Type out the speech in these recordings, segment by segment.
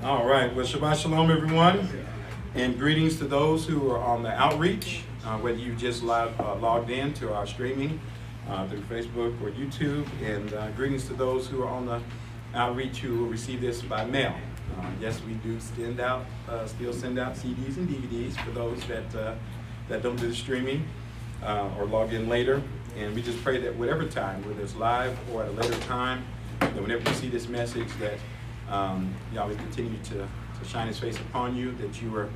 All right. Well, Shabbat Shalom, everyone, and greetings to those who are on the outreach, whether you just logged in to our streaming through Facebook or YouTube, and greetings to those who are on the outreach who will receive this by mail. Yes, we do still send out CDs and DVDs for those that don't do the streaming or log in later. And we just pray that whatever time, whether it's live or at a later time, that whenever you see this message, that Yahweh continue to shine His face upon you, that you are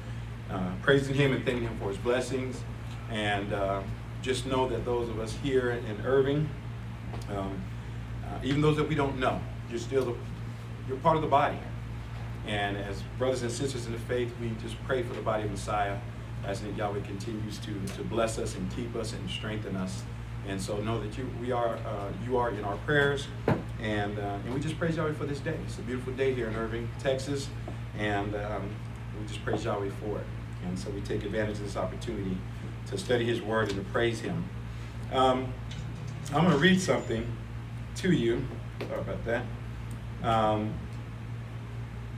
praising Him and thanking Him for His blessings. And just know that those of us here in Irving, even those that we don't know, you're part of the body. And as brothers and sisters in the faith, we just pray for the body of Messiah, as Yahweh continues to bless us and keep us and strengthen us. And so know that you are in our prayers, and we just praise Yahweh for this day. It's a beautiful day here in Irving, Texas, and we just praise Yahweh for it. And so we take advantage of this opportunity to study His Word and to praise Him. I'm going to read something to you. Sorry about that.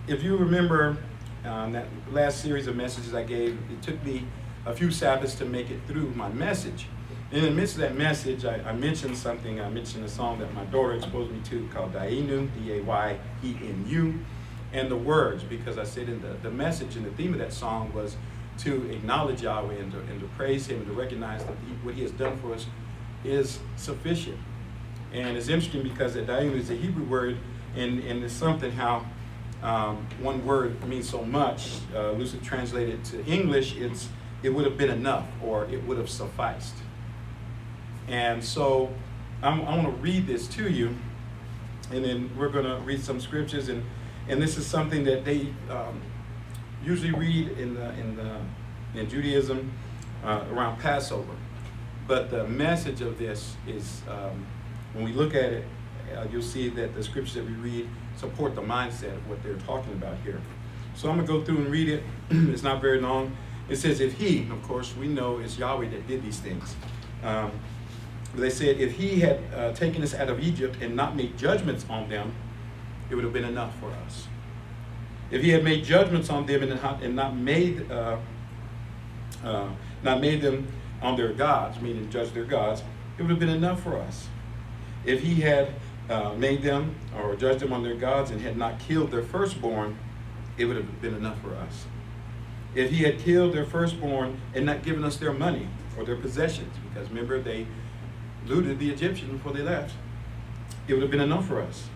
If you remember that last series of messages I gave, it took me a few Sabbaths to make it through my message. In the midst of that message, I mentioned something. I mentioned a song that my daughter exposed me to called Dayenu, D-A-Y-E-N-U, and the words, because I said in the message and the theme of that song was to acknowledge Yahweh and to praise Him and to recognize that what He has done for us is sufficient. And it's interesting because that Dayenu is a Hebrew word, and it's something how one word means so much. Loosely translated to English, it would have been enough, or it would have sufficed. And so I want to read this to you, and then we're going to read some scriptures, and this is something that they usually read in Judaism around Passover. But the message of this is, when we look at it, you'll see that the scriptures that we read support the mindset of what they're talking about here. So I'm going to go through and read it. It's not very long. It says, if He, of course, we know it's Yahweh that did these things. They said, if He had taken us out of Egypt and not made judgments on them, it would have been enough for us. If He had made judgments on them and not made them on their gods, meaning judge their gods, it would have been enough for us. If He had made them or judged them on their gods and had not killed their firstborn, it would have been enough for us. If He had killed their firstborn and not given us their money or their possessions, because remember they looted the Egyptians before they left, it would have been enough for us.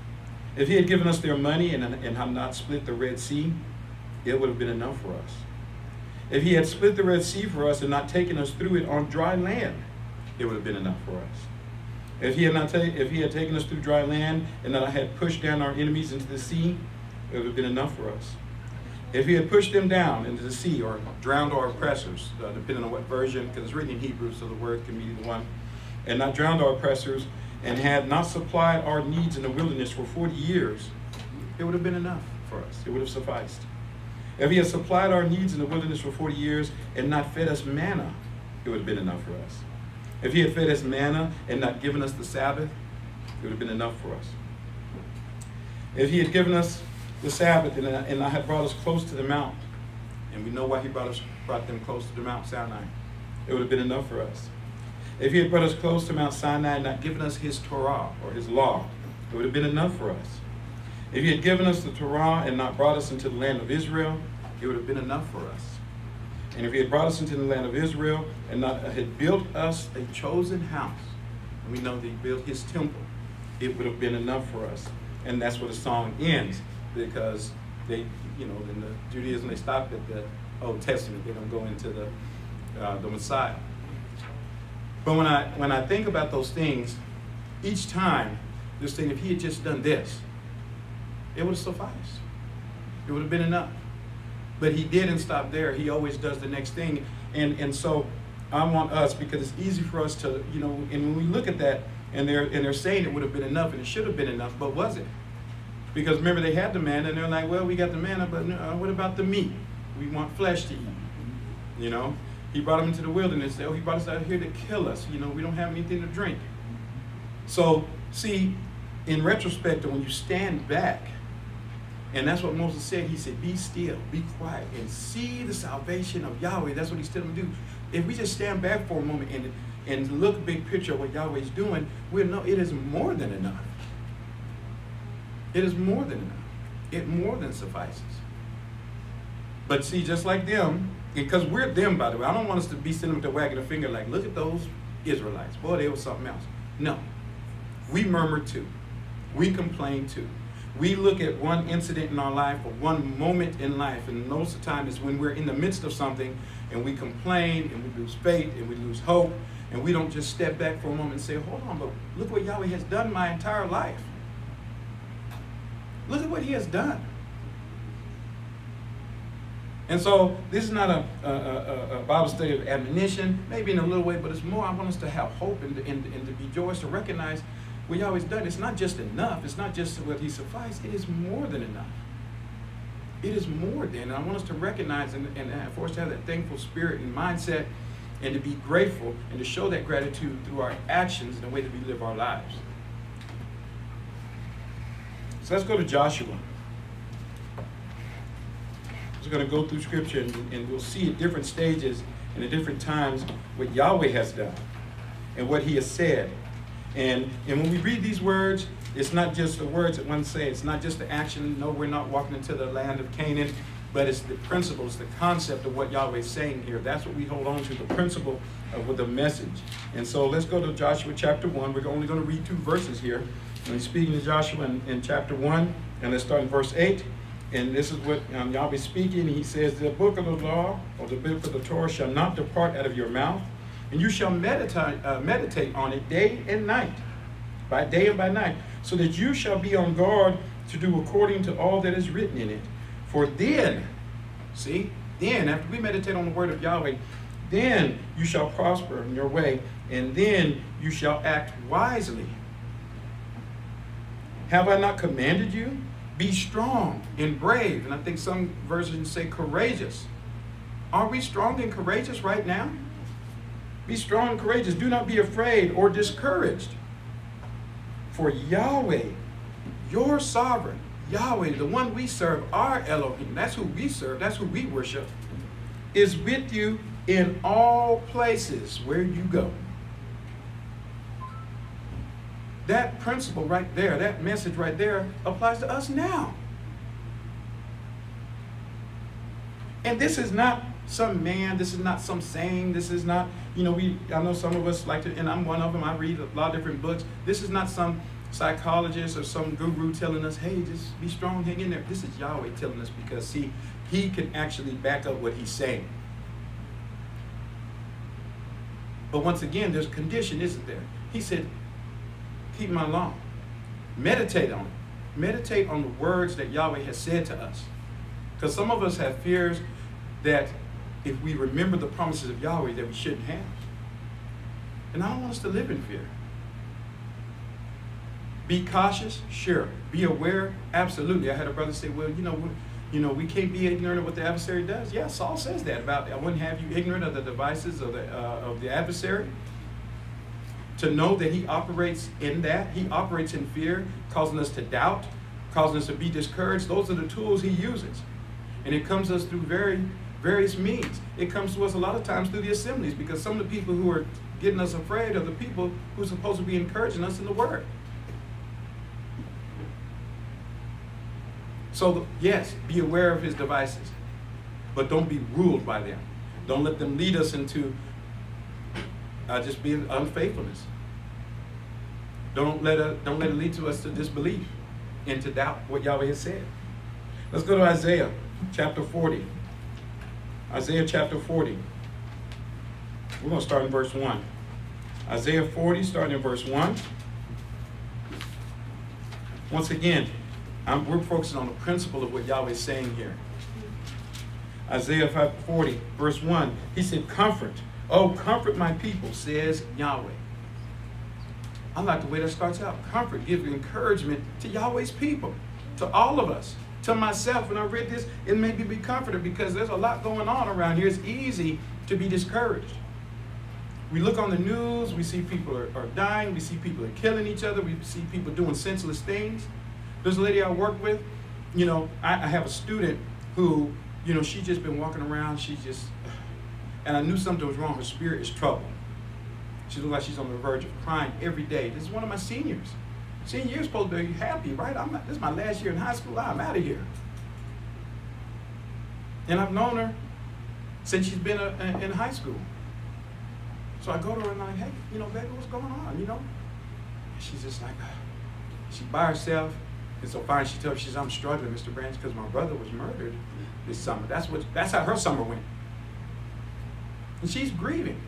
If He had given us their money and had not split the Red Sea, it would have been enough for us. If He had split the Red Sea for us and not taken us through it on dry land, it would have been enough for us. If He had taken us through dry land and not had pushed down our enemies into the sea, it would have been enough for us. If He had pushed them down into the sea or drowned our oppressors, depending on what version, because it's written in Hebrew, so the word can be either one, and not drowned our oppressors, and had not supplied our needs in the wilderness for 40 years, it would have been enough for us. It would have sufficed. If He had supplied our needs in the wilderness for 40 years and not fed us manna, it would have been enough for us. If He had fed us manna and not given us the Sabbath, it would have been enough for us. If He had given us the Sabbath and I had brought us close to the mount, and we know why He brought them close to the Mount Sinai, it would have been enough for us. If He had brought us close to Mount Sinai and not given us His Torah or His law, it would have been enough for us. If He had given us the Torah and not brought us into the land of Israel, it would have been enough for us. And if He had brought us into the land of Israel and not had built us a chosen house, and we know that He built His temple, it would have been enough for us. And that's where the song ends, because they, in the Judaism, they stop at the Old Testament. They don't go into the Messiah. But when I think about those things, each time, this thing, if He had just done this, it would have sufficed. It would have been enough. But He didn't stop there. He always does the next thing. And so I want us, because it's easy for us to, and when we look at that, and they're saying it would have been enough, and it should have been enough, but was it? Because remember, they had the manna, and they're like, well, we got the manna, but what about the meat? We want flesh to eat. He brought them into the wilderness. He brought us out here to kill us. We don't have anything to drink. So, see, in retrospect, when you stand back, And that's what Moses said. He said, be still, be quiet, and see the salvation of Yahweh. That's what he's telling them to do. If we just stand back for a moment and look big picture of what Yahweh's doing, we'll know it is more than enough. It is more than enough. It more than suffices. But see, just like them, because we're them, by the way, I don't want us to be sitting with the wagging a finger like, look at those Israelites. Boy, they were something else. No. We murmur too. We complain too. We look at one incident in our life or one moment in life, and most of the time is when we're in the midst of something and we complain and we lose faith and we lose hope, and we don't just step back for a moment and say, hold on, but look what Yahweh has done my entire life. Look at what he has done. And so this is not a Bible study of admonition, maybe in a little way, but it's more I want us to have hope and to be joyous, to recognize what Yahweh's done. It's not just enough. It's not just what he sufficed. It is more than enough. It is more than. And I want us to recognize and for us to have that thankful spirit and mindset and to be grateful and to show that gratitude through our actions and the way that we live our lives. So let's go to Joshua. We're going to go through scripture and we'll see at different stages and at different times what Yahweh has done and what he has said. And when we read these words, it's not just the words that one say, it's not just the action. No, we're not walking into the land of Canaan, but it's the principles, the concept of what Yahweh is saying here. That's what we hold on to, the principle of the message. And so let's go to Joshua chapter 1. We're only going to read 2 verses here. And he's speaking to Joshua in chapter 1, and let's start in verse 8. And this is what Yahweh speaking. He says, the book of the law, or the book of the Torah, shall not depart out of your mouth, and you shall meditate on it day and night, by day and by night, so that you shall be on guard to do according to all that is written in it. For then, then after we meditate on the word of Yahweh, then you shall prosper in your way, and then you shall act wisely. Have I not commanded you? Be strong and brave. And I think some versions say courageous. Are we strong and courageous right now? Be strong and courageous. Do not be afraid or discouraged. For Yahweh, your sovereign, Yahweh, the one we serve, our Elohim, that's who we serve, that's who we worship, is with you in all places where you go. That principle right there, that message right there applies to us now. And this is not some man, this is not some saying, this is not, I know some of us like to, and I'm one of them, I read a lot of different books. This is not some psychologist or some guru telling us, hey, just be strong, hang in there. This is Yahweh telling us because, see, he can actually back up what he's saying. But once again, there's a condition, isn't there? He said, keep my law. Meditate on it. Meditate on the words that Yahweh has said to us. Because some of us have fears that if we remember the promises of Yahweh that we shouldn't have. And I don't want us to live in fear. Be cautious, sure. Be aware, absolutely. I had a brother say, well, we can't be ignorant of what the adversary does. Yeah, Saul says that about, I wouldn't have you ignorant of the devices of the adversary. To know that he operates in that. He operates in fear, causing us to doubt, causing us to be discouraged. Those are the tools he uses. And it comes to us through various means. It comes to us a lot of times through the assemblies, because some of the people who are getting us afraid are the people who are supposed to be encouraging us in the word. So yes, be aware of his devices, but don't be ruled by them. Don't let them lead us into just being unfaithfulness. Don't let it lead to us to disbelief and to doubt what Yahweh has said. Let's go to Isaiah chapter 40. Isaiah chapter 40. We're going to start in verse 1. Isaiah 40, starting in verse 1. Once again, we're focusing on the principle of what Yahweh is saying here. Isaiah 40, verse 1. He said, comfort. Oh, comfort my people, says Yahweh. I like the way that starts out. Comfort, give encouragement to Yahweh's people, to all of us, to myself. When I read this, it made me be comforted because there's a lot going on around here. It's easy to be discouraged. We look on the news, we see people are dying, we see people are killing each other, we see people doing senseless things. There's a lady I work with, I have a student who, she's just been walking around. And I knew something was wrong. Her spirit is troubled. She looks like she's on the verge of crying every day. This is one of my seniors. Senior year is supposed to be happy, right? This is my last year in high school. I'm out of here. And I've known her since she's been in high school. So I go to her and I'm like, hey, baby, what's going on, And she's just like, she's by herself. And so finally she tells me, I'm struggling, Mr. Branch, because my brother was murdered this summer. That's how her summer went. And she's grieving.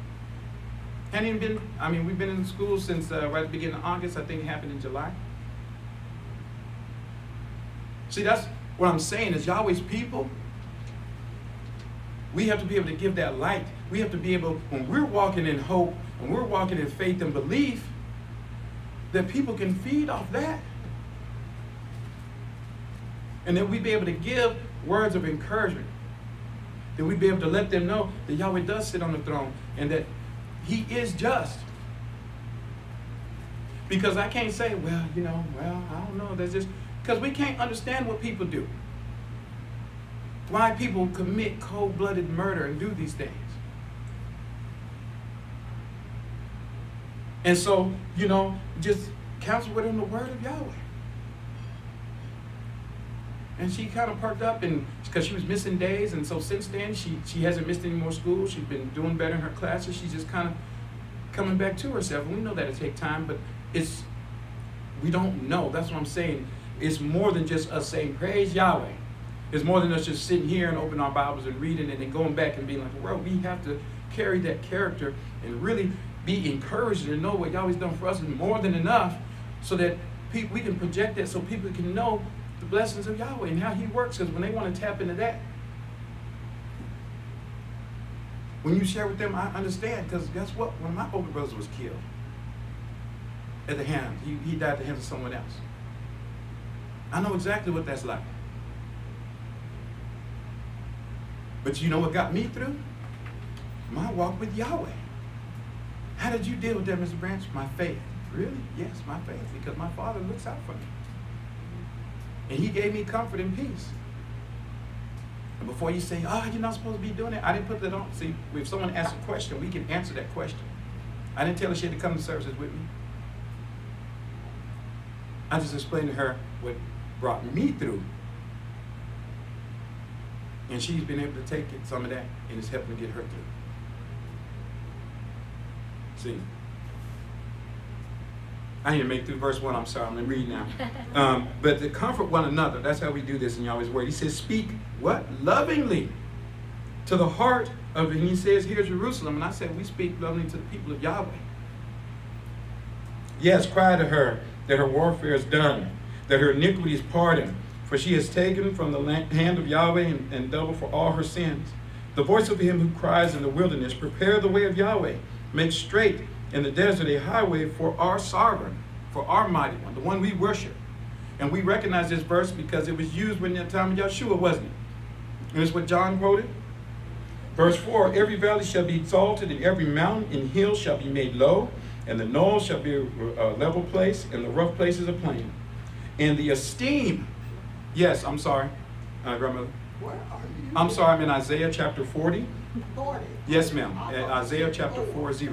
We've been in school since right at the beginning of August. I think it happened in July. See, that's what I'm saying is Yahweh's people, we have to be able to give that light. We have to be able, when we're walking in hope, when we're walking in faith and belief, that people can feed off that. And that we be able to give words of encouragement. That we be able to let them know that Yahweh does sit on the throne and that He is just. Because I can't say, I don't know. That's just because we can't understand what people do. Why people commit cold-blooded murder and do these things. And so, just counsel with them the word of Yahweh. And she kind of perked up, and because she was missing days, and so since then she hasn't missed any more school. She's been doing better in her classes. She's just kind of coming back to herself. And we know that it takes time, but we don't know. That's what I'm saying. It's more than just us saying praise Yahweh. It's more than us just sitting here and opening our Bibles and reading and then going back and being like, well, we have to carry that character and really be encouraged and know what Yahweh's done for us is more than enough, so that we can project that so people can know the blessings of Yahweh and how He works. Because when they want to tap into that, when you share with them, I understand. Because guess what? One of my older brothers was killed at the hand. He died at the hands of someone else. I know exactly what that's like. But you know what got me through? My walk with Yahweh. How did you deal with that, Mr. Branch? My faith. Really? Yes, my faith. Because my Father looks out for me. And He gave me comfort and peace. And before you say, you're not supposed to be doing it, I didn't put that on. See, if someone asks a question, we can answer that question. I didn't tell her she had to come to services with me. I just explained to her what brought me through. And she's been able to take some of that, and it's helping to get her through. See, I need to make through verse 1. I'm sorry, I'm going to read now. But to comfort one another, that's how we do this in Yahweh's word. He says, speak what? Lovingly to the heart of it. And He says, here's Jerusalem. And I said, we speak lovingly to the people of Yahweh. Yes, cry to her that her warfare is done, that her iniquity is pardoned. For she has taken from the hand of Yahweh and double for all her sins. The voice of him who cries in the wilderness, prepare the way of Yahweh. Make straight in the desert a highway for our sovereign, for our mighty one, the one we worship. And we recognize this verse because it was used when the time of Yeshua, wasn't it? And it's what John quoted. Verse 4, every valley shall be exalted, and every mountain and hill shall be made low, and the knolls shall be a level place, and the rough places a plain. And the esteem, yes, I'm sorry, grandmother. Where are you? I'm sorry, I'm in Isaiah chapter 40. 40. Yes, ma'am. Isaiah chapter 40.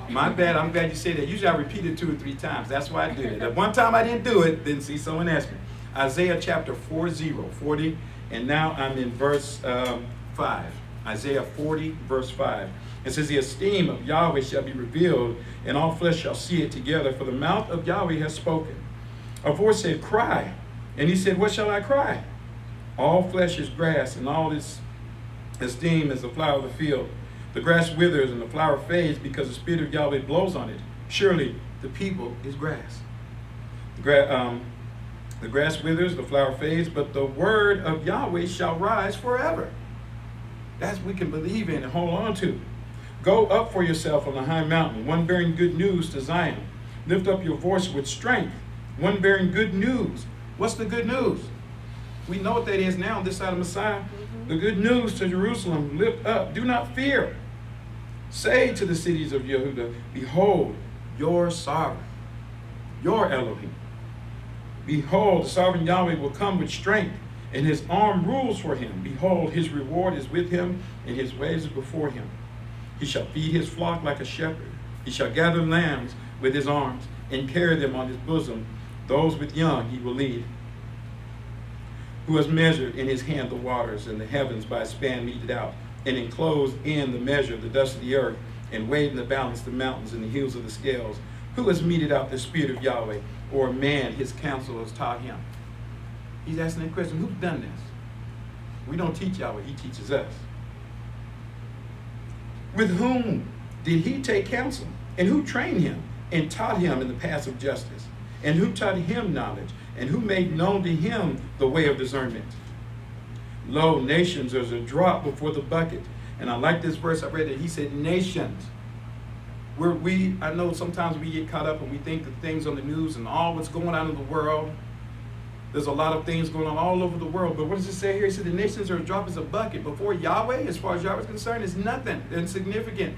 My bad. I'm glad you said that. Usually I repeat it 2 or 3 times. That's why I did it. That one time I didn't do it, then see someone asked me. Isaiah chapter 40. And now I'm in verse 5. Isaiah 40, verse 5. It says, the esteem of Yahweh shall be revealed, and all flesh shall see it together, for the mouth of Yahweh has spoken. A voice said, cry. And He said, what shall I cry? All flesh is grass, and all its esteem is the flower of the field. The grass withers and the flower fades because the Spirit of Yahweh blows on it. Surely the people is grass. The grass withers, the flower fades, but the word of Yahweh shall rise forever. That's what we can believe in and hold on to. Go up for yourself on the high mountain, one bearing good news to Zion. Lift up your voice with strength, one bearing good news. What's the good news? We know what that is now on this side of Messiah. The good news to Jerusalem, lift up, do not fear. Say to the cities of Yehuda, behold, your sovereign, your Elohim. Behold, the sovereign Yahweh will come with strength, and his arm rules for him. Behold, his reward is with him, and his ways are before him. He shall feed his flock like a shepherd. He shall gather lambs with his arms, and carry them on his bosom. Those with young he will lead. Who has measured in his hand the waters, and the heavens by a span meted out, and enclosed in the measure the dust of the earth, and weighed in the balance the mountains and the hills of the scales. Who has meted out the spirit of Yahweh, or a man his counsel has taught him? He's asking that question, who's done this? We don't teach Yahweh, he teaches us. With whom did he take counsel? And who trained him and taught him in the paths of justice? And who taught him knowledge? And who made known to him the way of discernment? Lo, nations are as a drop before the bucket. And I like this verse, I read it, he said nations. I know sometimes we get caught up and we think the things on the news and all what's going on in the world. There's a lot of things going on all over the world. But what does it say here? He said the nations are a drop as a bucket. Before Yahweh, as far as Yahweh is concerned, is nothing. They're insignificant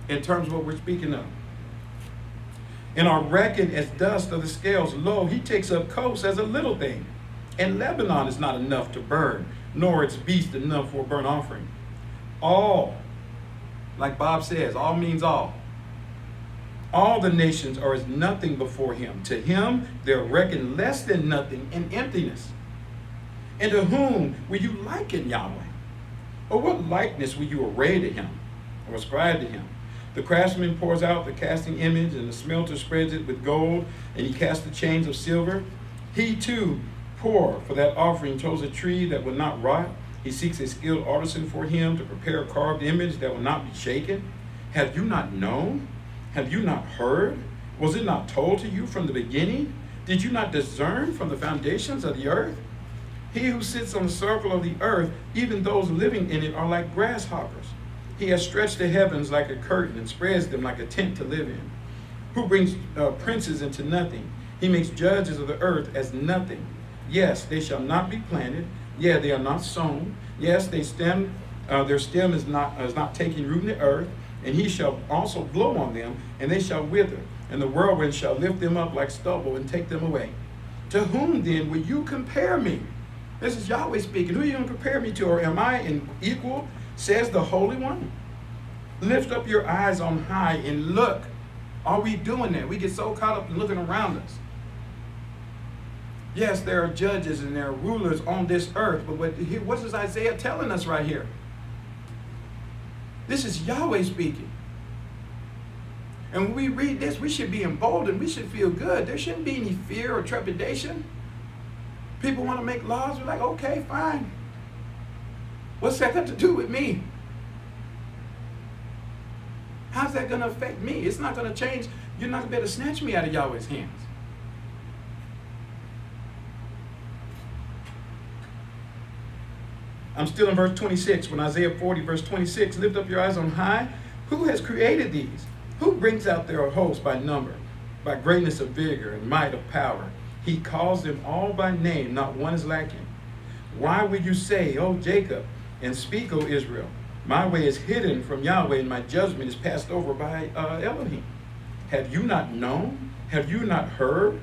in terms of what we're speaking of. And are reckoned as dust of the scales. Lo, he takes up coast as a little thing. And Lebanon is not enough to burn, nor its beast enough for a burnt offering. All, like Bob says, all means all. All the nations are as nothing before him. To him, they're reckoned less than nothing in emptiness. And to whom will you liken Yahweh? Or what likeness will you array to him or ascribe to him? The craftsman pours out the casting image, and the smelter spreads it with gold, and he casts the chains of silver. He too, poor for that offering, chose a tree that would not rot. He seeks a skilled artisan for him to prepare a carved image that will not be shaken. Have you not known? Have you not heard? Was it not told to you from the beginning? Did you not discern from the foundations of the earth? He who sits on the circle of the earth, even those living in it, are like grasshoppers. He has stretched the heavens like a curtain and spreads them like a tent to live in. Who brings princes into nothing? He makes judges of the earth as nothing. Yes, they shall not be planted. Yeah, they are not sown. Yes, their stem is not taking root in the earth. And he shall also blow on them, and they shall wither. And the whirlwind shall lift them up like stubble and take them away. To whom then will you compare me? This is Yahweh speaking. Who are you going to compare me to? Or am I an equal, says the Holy One? Lift up your eyes on high and look. Are we doing that? We get so caught up in looking around us. Yes, there are judges and there are rulers on this earth, but what is Isaiah telling us right here? This is Yahweh speaking. And when we read this, we should be emboldened. We should feel good. There shouldn't be any fear or trepidation. People want to make laws. We're like, okay, fine. What's that got to do with me? How's that going to affect me? It's not going to change. You're not going to be able to snatch me out of Yahweh's hands. I'm still in verse 26. When Isaiah 40, verse 26, lift up your eyes on high. Who has created these? Who brings out their hosts by number, by greatness of vigor and might of power? He calls them all by name, not one is lacking. Why would you say, O Jacob, and speak, O Israel? My way is hidden from Yahweh, and my judgment is passed over by Elohim. Have you not known? Have you not heard?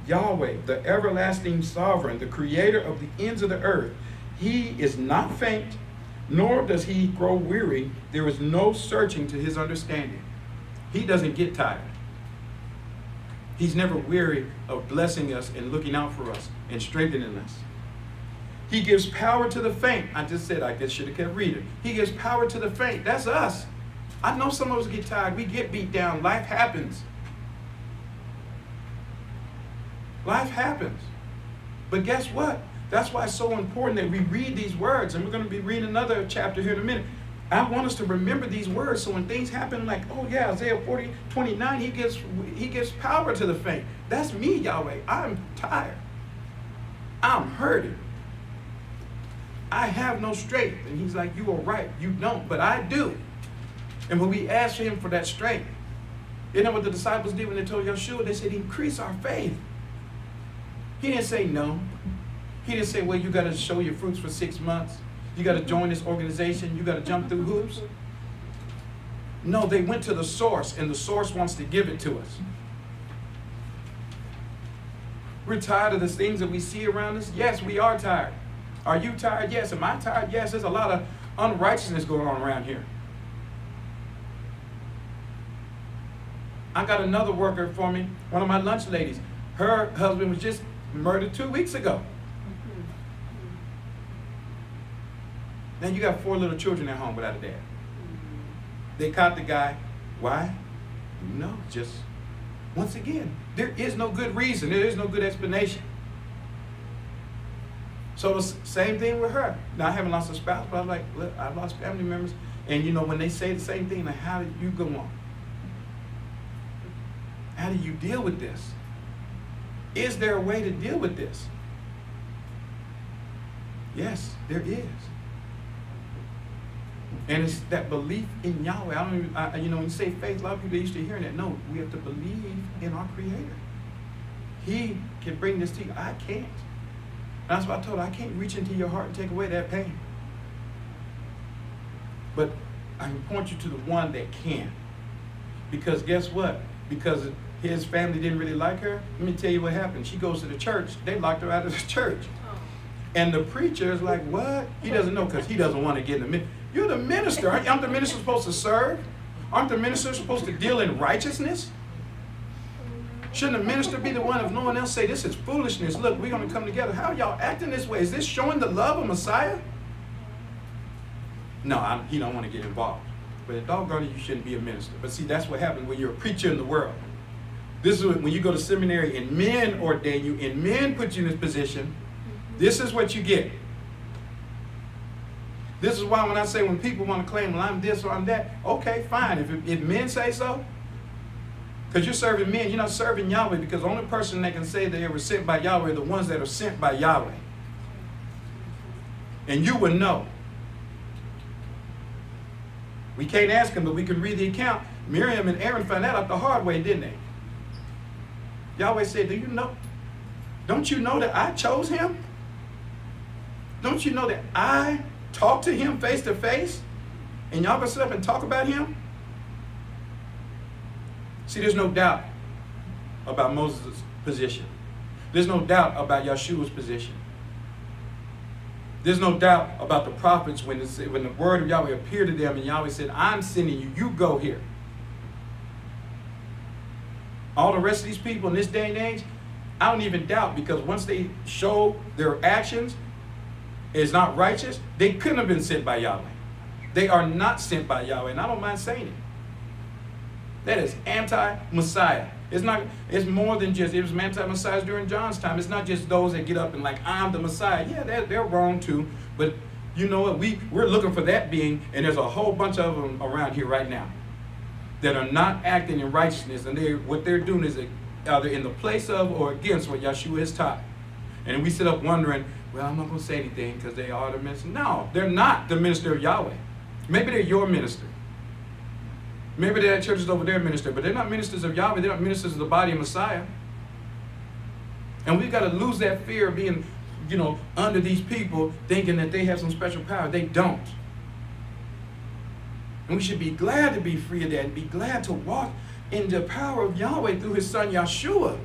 Yahweh, the everlasting sovereign, the creator of the ends of the earth, he is not faint, nor does he grow weary. There is no searching to his understanding. He doesn't get tired. He's never weary of blessing us and looking out for us and strengthening us. He gives power to the faint. I just said, I guess should have kept reading. He gives power to the faint. That's us. I know some of us get tired. We get beat down. Life happens. Life happens. But guess what? That's why it's so important that we read these words. And we're going to be reading another chapter here in a minute. I want us to remember these words so when things happen like, oh yeah, Isaiah 40, 29, he gives power to the faint. That's me, Yahweh. I'm tired. I'm hurting. I have no strength. And he's like, you are right. You don't, but I do. And when we ask him for that strength, you know what the disciples did when they told Yeshua? They said, increase our faith. He didn't say no. He didn't say, well, you got to show your fruits for 6 months. You got to join this organization. You got to jump through hoops. No, they went to the source, and the source wants to give it to us. We're tired of the things that we see around us. Yes, we are tired. Are you tired? Yes. Am I tired? Yes. There's a lot of unrighteousness going on around here. I got another worker for me, one of my lunch ladies. Her husband was just murdered 2 weeks ago. Now you got 4 little children at home without a dad. They caught the guy. Why? No, just once again, there is no good reason. There is no good explanation. So the same thing with her. Now I haven't lost a spouse, but I was like, look, I've lost family members. And you know, when they say the same thing, like, how do you go on? How do you deal with this? Is there a way to deal with this? Yes, there is. And it's that belief in Yahweh. When you say faith, a lot of people are used to hearing that. No, we have to believe in our Creator. He can bring this to you. I can't. That's why I told her, I can't reach into your heart and take away that pain. But I can point you to the one that can. Because guess what? Because his family didn't really like her. Let me tell you what happened. She goes to the church. They locked her out of the church. And the preacher is like, what? He doesn't know because he doesn't want to get in the ministry. You're the minister. Aren't the minister supposed to serve? Aren't the minister supposed to deal in righteousness? Shouldn't the minister be the one, if no one else say, this is foolishness? Look, we're going to come together. How are y'all acting this way? Is this showing the love of Messiah? No, he don't want to get involved. But doggone it, you shouldn't be a minister. But see, that's what happens when you're a preacher in the world. This is when you go to seminary and men ordain you and men put you in this position. This is what you get. This is why when I say when people want to claim, well, I'm this or I'm that, okay, fine. If men say so, because you're serving men, you're not serving Yahweh, because the only person that can say they were sent by Yahweh are the ones that are sent by Yahweh. And you would know. We can't ask him, but we can read the account. Miriam and Aaron found that out the hard way, didn't they? Yahweh said, do you know? Don't you know that I chose him? Don't you know that I talked to him face to face? And y'all gonna sit up and talk about him? See, there's no doubt about Moses' position. There's no doubt about Yeshua's position. There's no doubt about the prophets when the word of Yahweh appeared to them and Yahweh said, I'm sending you, you go here. All the rest of these people in this day and age, I don't even doubt, because once they show their actions is not righteous, they couldn't have been sent by Yahweh. They are not sent by Yahweh, and I don't mind saying it. That is anti-Messiah. It's more than just, it was anti-Messiahs during John's time. It's not just those that get up and like, I'm the Messiah. Yeah, they're wrong too. But you know what? We're looking for that being, and there's a whole bunch of them around here right now that are not acting in righteousness, and what they're doing is either in the place of or against what Yeshua has taught. And we sit up wondering, well, I'm not going to say anything because they are the minister. No, they're not the minister of Yahweh. Maybe they're your minister. Maybe that church is over their minister, but they're not ministers of Yahweh. They're not ministers of the body of Messiah. And we've got to lose that fear of being, under these people thinking that they have some special power. They don't. And we should be glad to be free of that and be glad to walk in the power of Yahweh through his son Yeshua.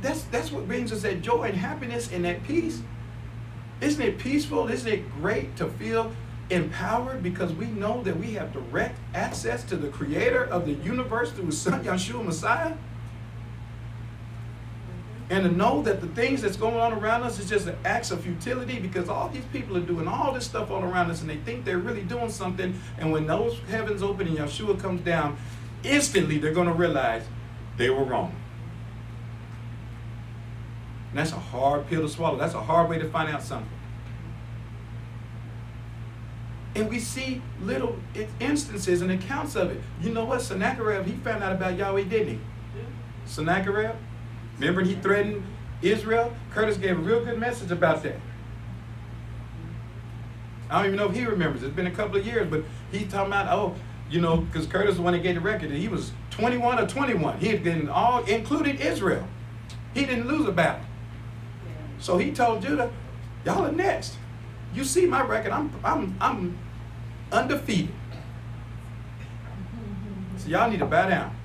That's what brings us that joy and happiness and that peace. Isn't it peaceful? Isn't it great to feel empowered because we know that we have direct access to the creator of the universe through his son Yeshua Messiah? And to know that the things that's going on around us is just an acts of futility, because all these people are doing all this stuff all around us and they think they're really doing something, and when those heavens open and Yeshua comes down, instantly they're going to realize they were wrong. And that's a hard pill to swallow. That's a hard way to find out something. And we see little instances and accounts of it. You know what? Sennacherib, he found out about Yahweh, didn't he? Yeah. Sennacherib, remember he threatened Israel? Curtis gave a real good message about that. I don't even know if he remembers. It's been a couple of years, but he's talking about, because Curtis is the one that gave the record. He was 21 or 21. He had been all, including Israel. He didn't lose a battle. So he told Judah, y'all are next. You see my record, I'm undefeated. So y'all need to bow down.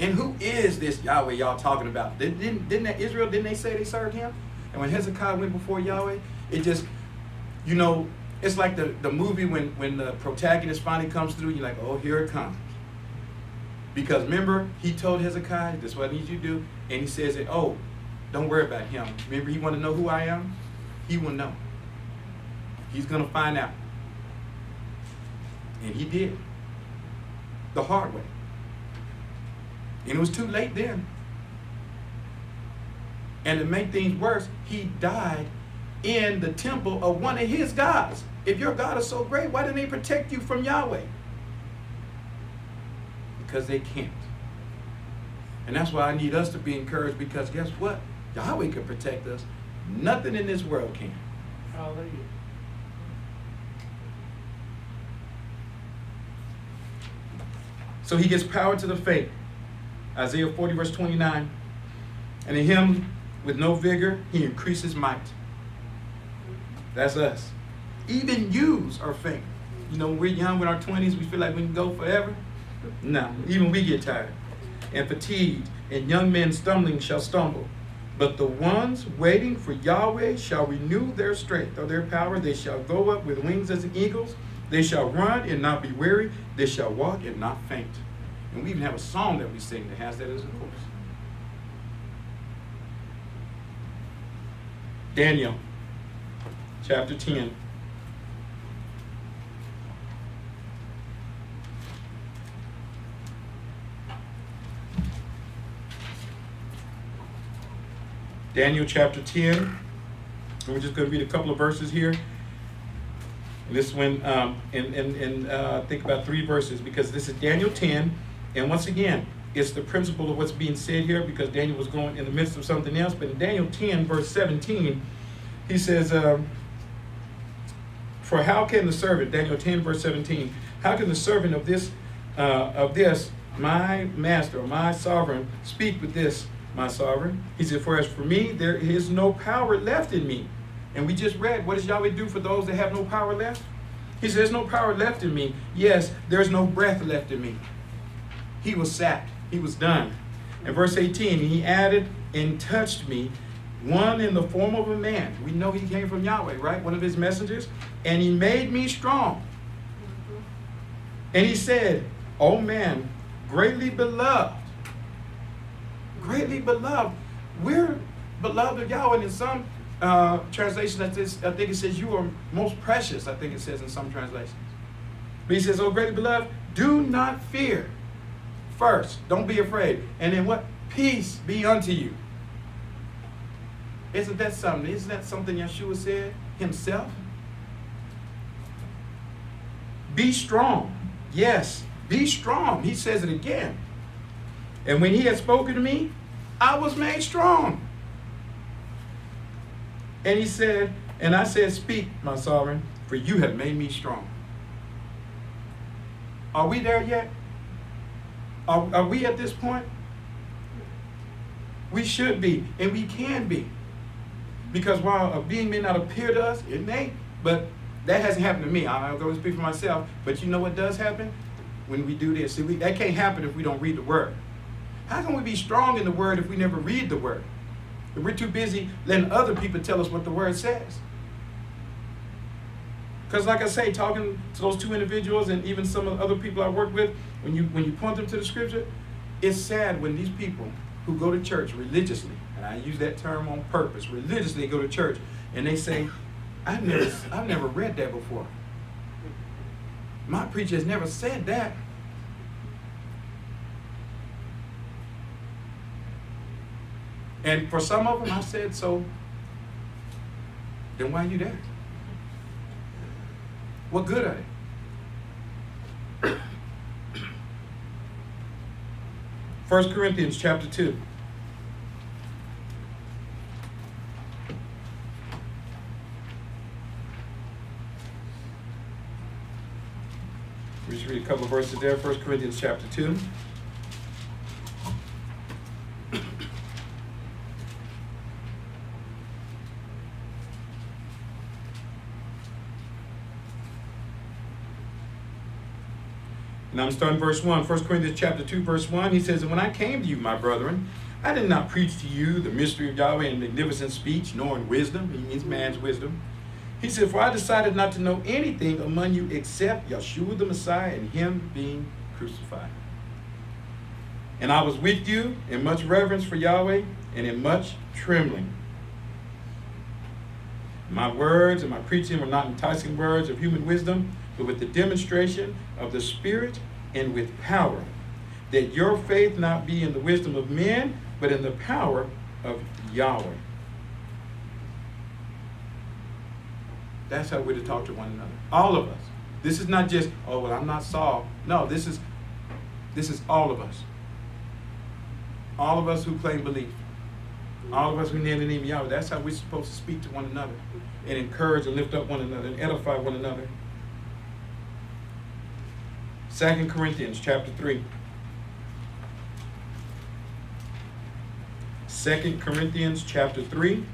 And who is this Yahweh y'all talking about? Didn't that Israel, didn't they say they served him? And when Hezekiah went before Yahweh, it just, you know, it's like the movie when the protagonist finally comes through, you're like, oh, here it comes. Because remember, he told Hezekiah, this is what I need you to do. And he says, oh, don't worry about him. Remember, he want to know who I am? He will know. He's going to find out. And he did. The hard way. And it was too late then. And to make things worse, he died in the temple of one of his gods. If your God is so great, why didn't they protect you from Yahweh? Because they can't. And that's why I need us to be encouraged, because guess what? Yahweh can protect us. Nothing in this world can. Hallelujah. So he gives power to the faint. Isaiah 40 verse 29. And in him with no vigor, he increases might. That's us. Even yous are faint. You know, when we're young, in our 20s, we feel like we can go forever. No, even we get tired and fatigued, and young men stumbling shall stumble. But the ones waiting for Yahweh shall renew their strength or their power. They shall go up with wings as eagles. They shall run and not be weary. They shall walk and not faint. And we even have a song that we sing that has that as a chorus. Daniel, chapter 10. Daniel chapter 10. And we're just going to read a couple of verses here. And this one, think about 3 verses, because this is Daniel 10. And once again, it's the principle of what's being said here, because Daniel was going in the midst of something else. But in Daniel 10, verse 17, he says, for how can the servant, Daniel 10, verse 17, how can the servant of this, my master, or my sovereign, speak with this, my sovereign? He said, for as for me, there is no power left in me. And we just read, what does Yahweh do for those that have no power left? He says, there's no power left in me. Yes, there's no breath left in me. He was sapped. He was done. And verse 18, he added and touched me, one in the form of a man. We know he came from Yahweh, right? One of his messengers. And he made me strong. And he said, oh man, greatly beloved. Greatly beloved. We're beloved of Yahweh. And in some translations, I think it says you are most precious. I think it says in some translations. But he says, oh greatly beloved, do not fear. First, don't be afraid. And then what? Peace be unto you. Isn't that something? Isn't that something Yeshua said himself? Be strong. Yes, be strong. He says it again. And when he had spoken to me, I was made strong. And he said, and I said, speak, my sovereign, for you have made me strong. Are we there yet? Are we at this point? We should be, and we can be. Because while a being may not appear to us, it may, but that hasn't happened to me. I'll go speak for myself. But you know what does happen? When we do this. See, that can't happen if we don't read the word. How can we be strong in the word if we never read the word? If we're too busy letting other people tell us what the word says. Because like I say, talking to those 2 individuals and even some of the other people I work with, when you point them to the scripture, it's sad when these people who go to church religiously, and I use that term on purpose, religiously go to church, and they say, I've never read that before. My preacher has never said that. And for some of them, I said, so then why are you there? What good are they? 1 Corinthians chapter 2. We just read a couple of verses there. 1 Corinthians chapter 2. And Now I'm starting verse 1, 1 Corinthians chapter 2, verse 1. He says, "And when I came to you, my brethren, I did not preach to you the mystery of Yahweh in magnificent speech, nor in wisdom." He means man's wisdom. He said, "For I decided not to know anything among you except Yeshua the Messiah and him being crucified. And I was with you in much reverence for Yahweh and in much trembling. My words and my preaching were not enticing words of human wisdom, but with the demonstration of the Spirit and with power, that your faith not be in the wisdom of men, but in the power of Yahweh." That's how we're to talk to one another. All of us. This is not just, "Oh, well, I'm not Saul." No, this is all of us. All of us who claim belief. All of us who name the name of Yahweh. That's how we're supposed to speak to one another and encourage and lift up one another and edify one another. 2 Corinthians chapter 3. 2 Corinthians chapter 3.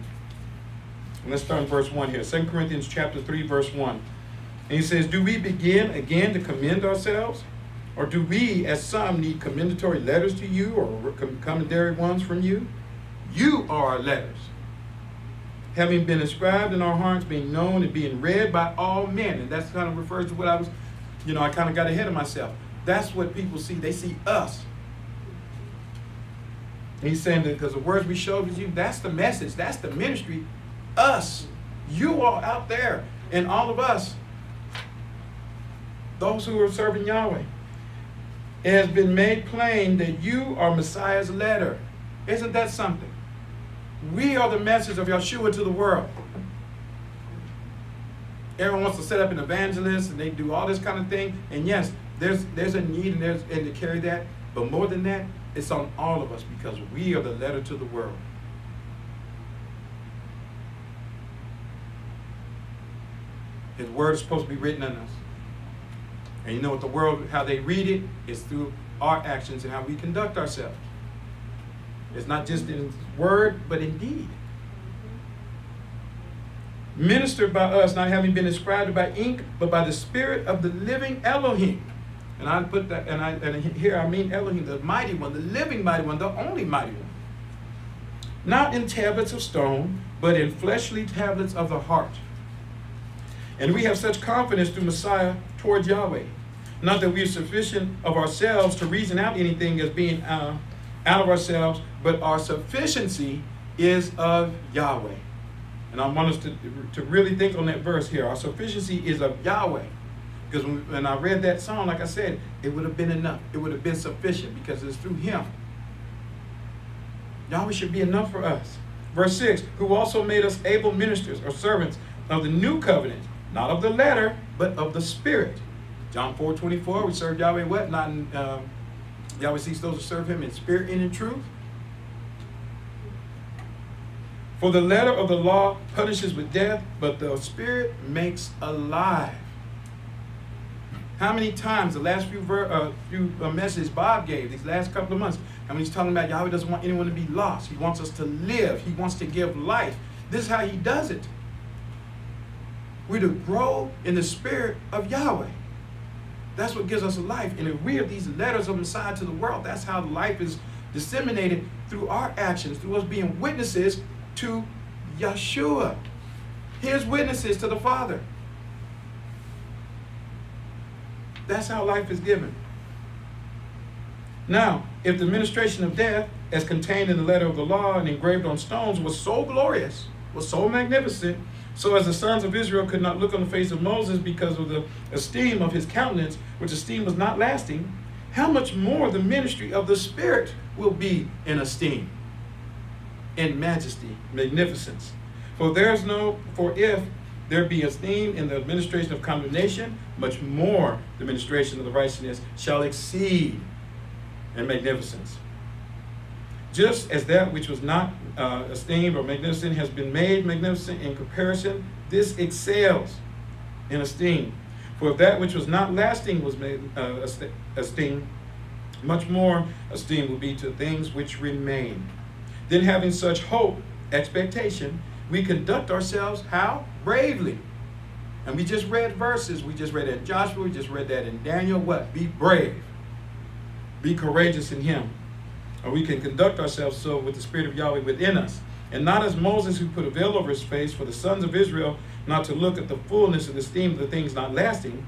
And let's start in verse 1 here. 2 Corinthians chapter 3, verse 1. And he says, "Do we begin again to commend ourselves? Or do we, as some, need commendatory letters to you or commentary ones from you? You are our letters, having been inscribed in our hearts, being known and being read by all men." And that kind of refers to what I was, I kind of got ahead of myself. That's what people see. They see us. And he's saying that because the words we showed you, that's the message. That's the ministry. Us. You all out there. And all of us. Those who are serving Yahweh. It has been made plain that you are Messiah's letter. Isn't that something? We are the message of Yeshua to the world. Everyone wants to set up an evangelist and they do all this kind of thing. And yes, there's a need and to carry that. But more than that, it's on all of us because we are the letter to the world. His word is supposed to be written in us. And you know what the world, how they read it, is through our actions and how we conduct ourselves. It's not just in word, but in deed. Ministered by us, not having been inscribed by ink, but by the Spirit of the living Elohim. And I put that, and here I mean Elohim, the mighty one, the living mighty one, the only mighty one. Not in tablets of stone, but in fleshly tablets of the heart. And we have such confidence through Messiah toward Yahweh. Not that we are sufficient of ourselves to reason out anything as being out of ourselves, but our sufficiency is of Yahweh. And I want us to really think on that verse here. Our sufficiency is of Yahweh. Because when I read that song, like I said, it would have been enough. It would have been sufficient because it's through him. Yahweh should be enough for us. Verse 6, "Who also made us able ministers or servants of the new covenant, not of the letter, but of the Spirit." John 4:24, we serve Yahweh what? Not in, Yahweh seeks those who serve him in spirit and in truth. "For the letter of the law punishes with death, but the Spirit makes alive." How many times the last few messages Bob gave these last couple of months, and when he's talking about Yahweh doesn't want anyone to be lost. He wants us to live. He wants to give life. This is how he does it. We're to grow in the spirit of Yahweh. That's what gives us life. And if we are these letters of Messiah to the world, that's how life is disseminated through our actions, through us being witnesses to Yeshua. His witnesses to the Father. That's how life is given. Now, if the ministration of death, as contained in the letter of the law and engraved on stones, was so glorious, was so magnificent, so as the sons of Israel could not look on the face of Moses because of the esteem of his countenance, which esteem was not lasting, how much more the ministry of the Spirit will be in esteem, in majesty, magnificence. For if there be esteem in the administration of condemnation, much more the administration of the righteousness shall exceed in magnificence. Just as that which was not esteemed or magnificent has been made magnificent in comparison, this excels in esteem. For if that which was not lasting was made esteemed, much more esteem will be to things which remain. Then having such hope, expectation, we conduct ourselves how? Bravely. And we just read verses. We just read that in Joshua. We just read that in Daniel. What? Be brave. Be courageous in him. Or we can conduct ourselves so with the Spirit of Yahweh within us. And not as Moses, who put a veil over his face for the sons of Israel not to look at the fullness and esteem of the things not lasting,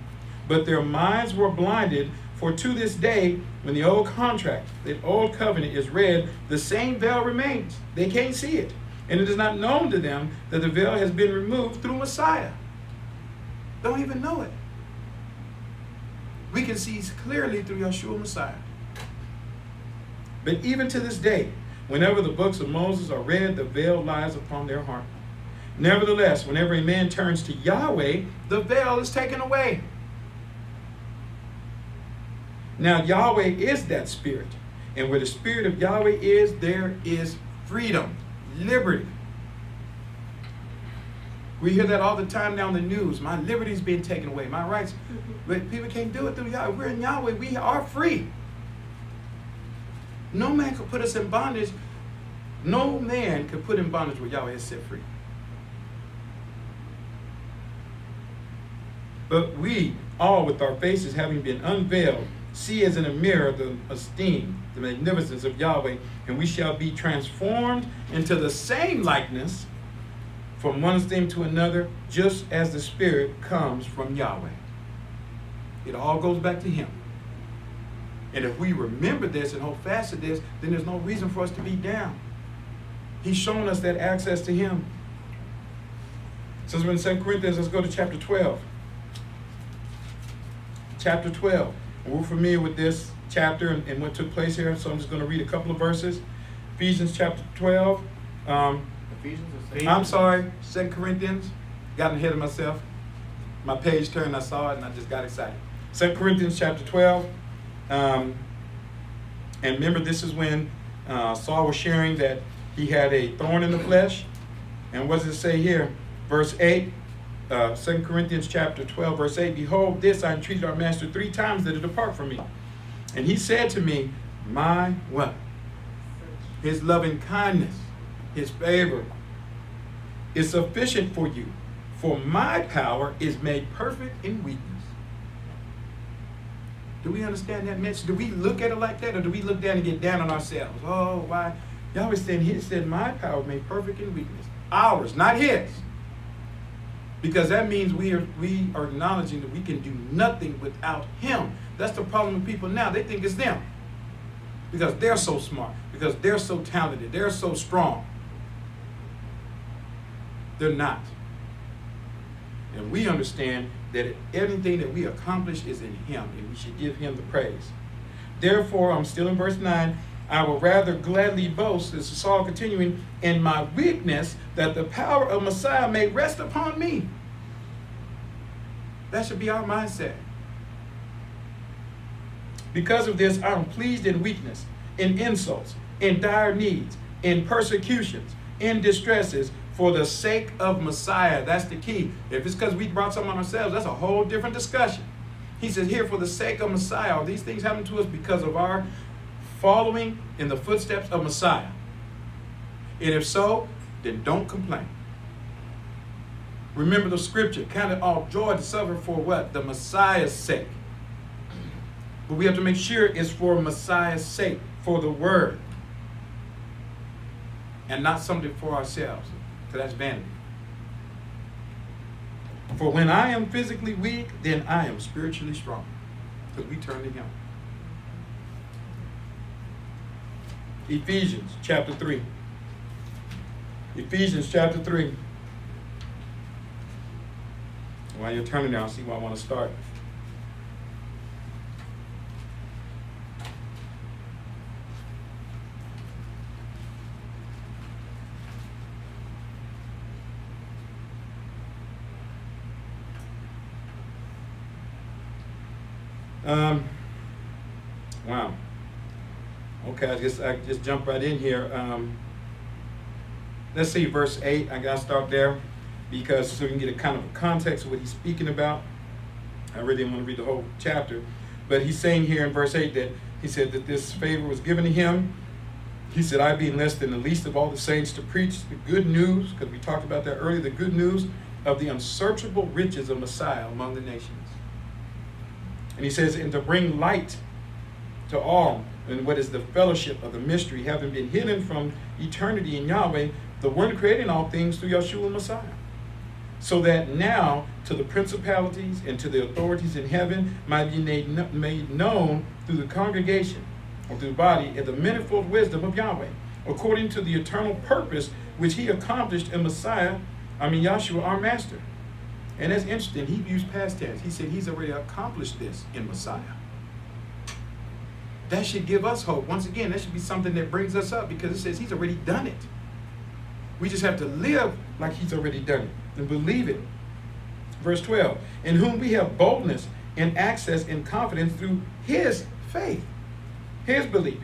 but their minds were blinded. For to this day, when the old contract, the old covenant is read, the same veil remains. They can't see it. And it is not known to them that the veil has been removed through Messiah. Don't even know it. We can see clearly through Yeshua Messiah. But even to this day, whenever the books of Moses are read, the veil lies upon their heart. Nevertheless, whenever a man turns to Yahweh, the veil is taken away. Now, Yahweh is that Spirit. And where the Spirit of Yahweh is, there is freedom, liberty. We hear that all the time now in the news. My liberty's being taken away, my rights. But people can't do it through Yahweh. We're in Yahweh. We are free. No man could put us in bondage. No man could put in bondage where Yahweh has set free. But we all, with our faces having been unveiled, see as in a mirror the esteem, the magnificence of Yahweh, and we shall be transformed into the same likeness from one esteem to another, just as the Spirit comes from Yahweh. It all goes back to him. And if we remember this and hold fast to this, then there's no reason for us to be down. He's shown us that access to him. Since we're in 2 Corinthians, let's go to chapter 12. Chapter 12. And we're familiar with this chapter and what took place here, so I'm just going to read a couple of verses. Ephesians chapter 12. I'm sorry, 2 Corinthians. Got ahead of myself. My page turned, I saw it, and I just got excited. 2 Corinthians chapter 12. And remember, this is when Saul was sharing that he had a thorn in the flesh. And what does it say here? Verse 8, 2 Corinthians chapter 12, verse 8, behold, this I entreated our master 3 times that it depart from me. And he said to me, my what? His loving kindness, his favor is sufficient for you, for my power is made perfect in weakness. Do we understand that message? Do we look at it like that, or do we look down and get down on ourselves? Oh, why? Yahweh said, he said, my power is made perfect in weakness. Ours, not his. Because that means we are acknowledging that we can do nothing without him. That's the problem with people now. They think it's them. Because they're so smart. Because they're so talented. They're so strong. They're not. And we understand that everything that we accomplish is in him, and we should give him the praise. Therefore, I'm still in verse 9, I will rather gladly boast, this is Saul continuing, in my weakness, that the power of Messiah may rest upon me. That should be our mindset. Because of this, I am pleased in weakness, in insults, in dire needs, in persecutions, in distresses, for the sake of Messiah. That's the key. If it's because we brought something on ourselves, that's a whole different discussion. He says here, for the sake of Messiah. All these things happen to us because of our following in the footsteps of Messiah. And if so, then don't complain. Remember the scripture, count it all joy to suffer for what? The Messiah's sake. But we have to make sure it's for Messiah's sake, for the word, and not something for ourselves. So that's vanity. For when I am physically weak, then I am spiritually strong. Because we turn to him. Ephesians chapter 3. Ephesians chapter 3. While you're turning there, I'll see where I want to start. Wow. Okay, I just jump right in here. Let's see, verse 8. I gotta start there because so we can get a kind of a context of what he's speaking about. I really didn't want to read the whole chapter, but he's saying here in verse 8 that he said that this favor was given to him. He said, I being less than the least of all the saints to preach the good news, because we talked about that earlier, the good news of the unsearchable riches of Messiah among the nations. And he says, and to bring light to all in what is the fellowship of the mystery, having been hidden from eternity in Yahweh, the one creating all things through Yeshua Messiah. So that now to the principalities and to the authorities in heaven might be made known through the congregation or through the body in the manifold wisdom of Yahweh, according to the eternal purpose which he accomplished in Yahshua our Master. And that's interesting. He used past tense. He said he's already accomplished this in Messiah. That should give us hope. Once again, that should be something that brings us up, because it says he's already done it. We just have to live like he's already done it and believe it. Verse 12, in whom we have boldness and access and confidence through his faith, his belief.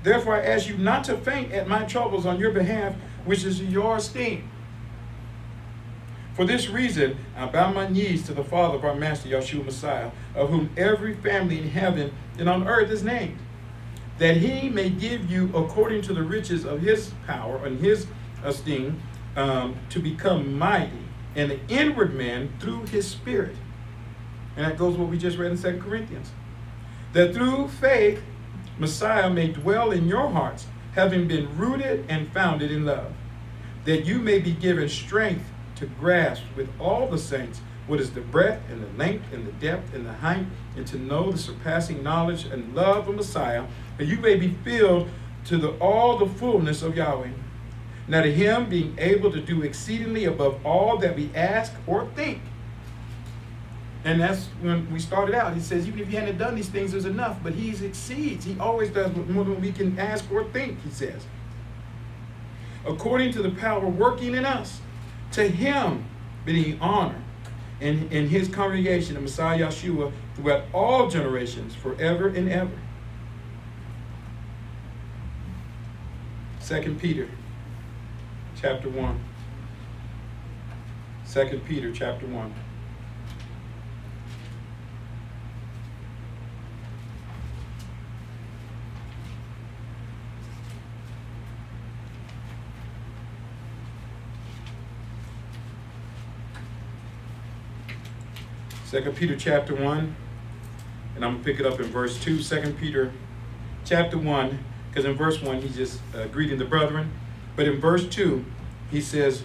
Therefore, I ask you not to faint at my troubles on your behalf, which is your esteem. For this reason, I bow my knees to the Father of our Master, Yeshua Messiah, of whom every family in heaven and on earth is named, that he may give you, according to the riches of his power and his esteem, to become mighty in the inward man through his Spirit. And that goes with what we just read in 2 Corinthians. That through faith, Messiah may dwell in your hearts, having been rooted and founded in love, that you may be given strength to grasp with all the saints what is the breadth and the length and the depth and the height, and to know the surpassing knowledge and love of Messiah, that you may be filled to all the fullness of Yahweh. Now to him being able to do exceedingly above all that we ask or think. And that's when we started out. He says, even if he hadn't done these things, there's enough. But he exceeds. He always does more than we can ask or think, he says. According to the power working in us, to him be honor in his congregation, the Messiah Yeshua, throughout all generations, forever and ever. 2 Peter chapter 1. 2 Peter chapter 1. Second Peter chapter 1, and I'm going to pick it up in verse 2. 2 Peter chapter 1, because in verse 1 he's just greeting the brethren. But in verse 2 he says,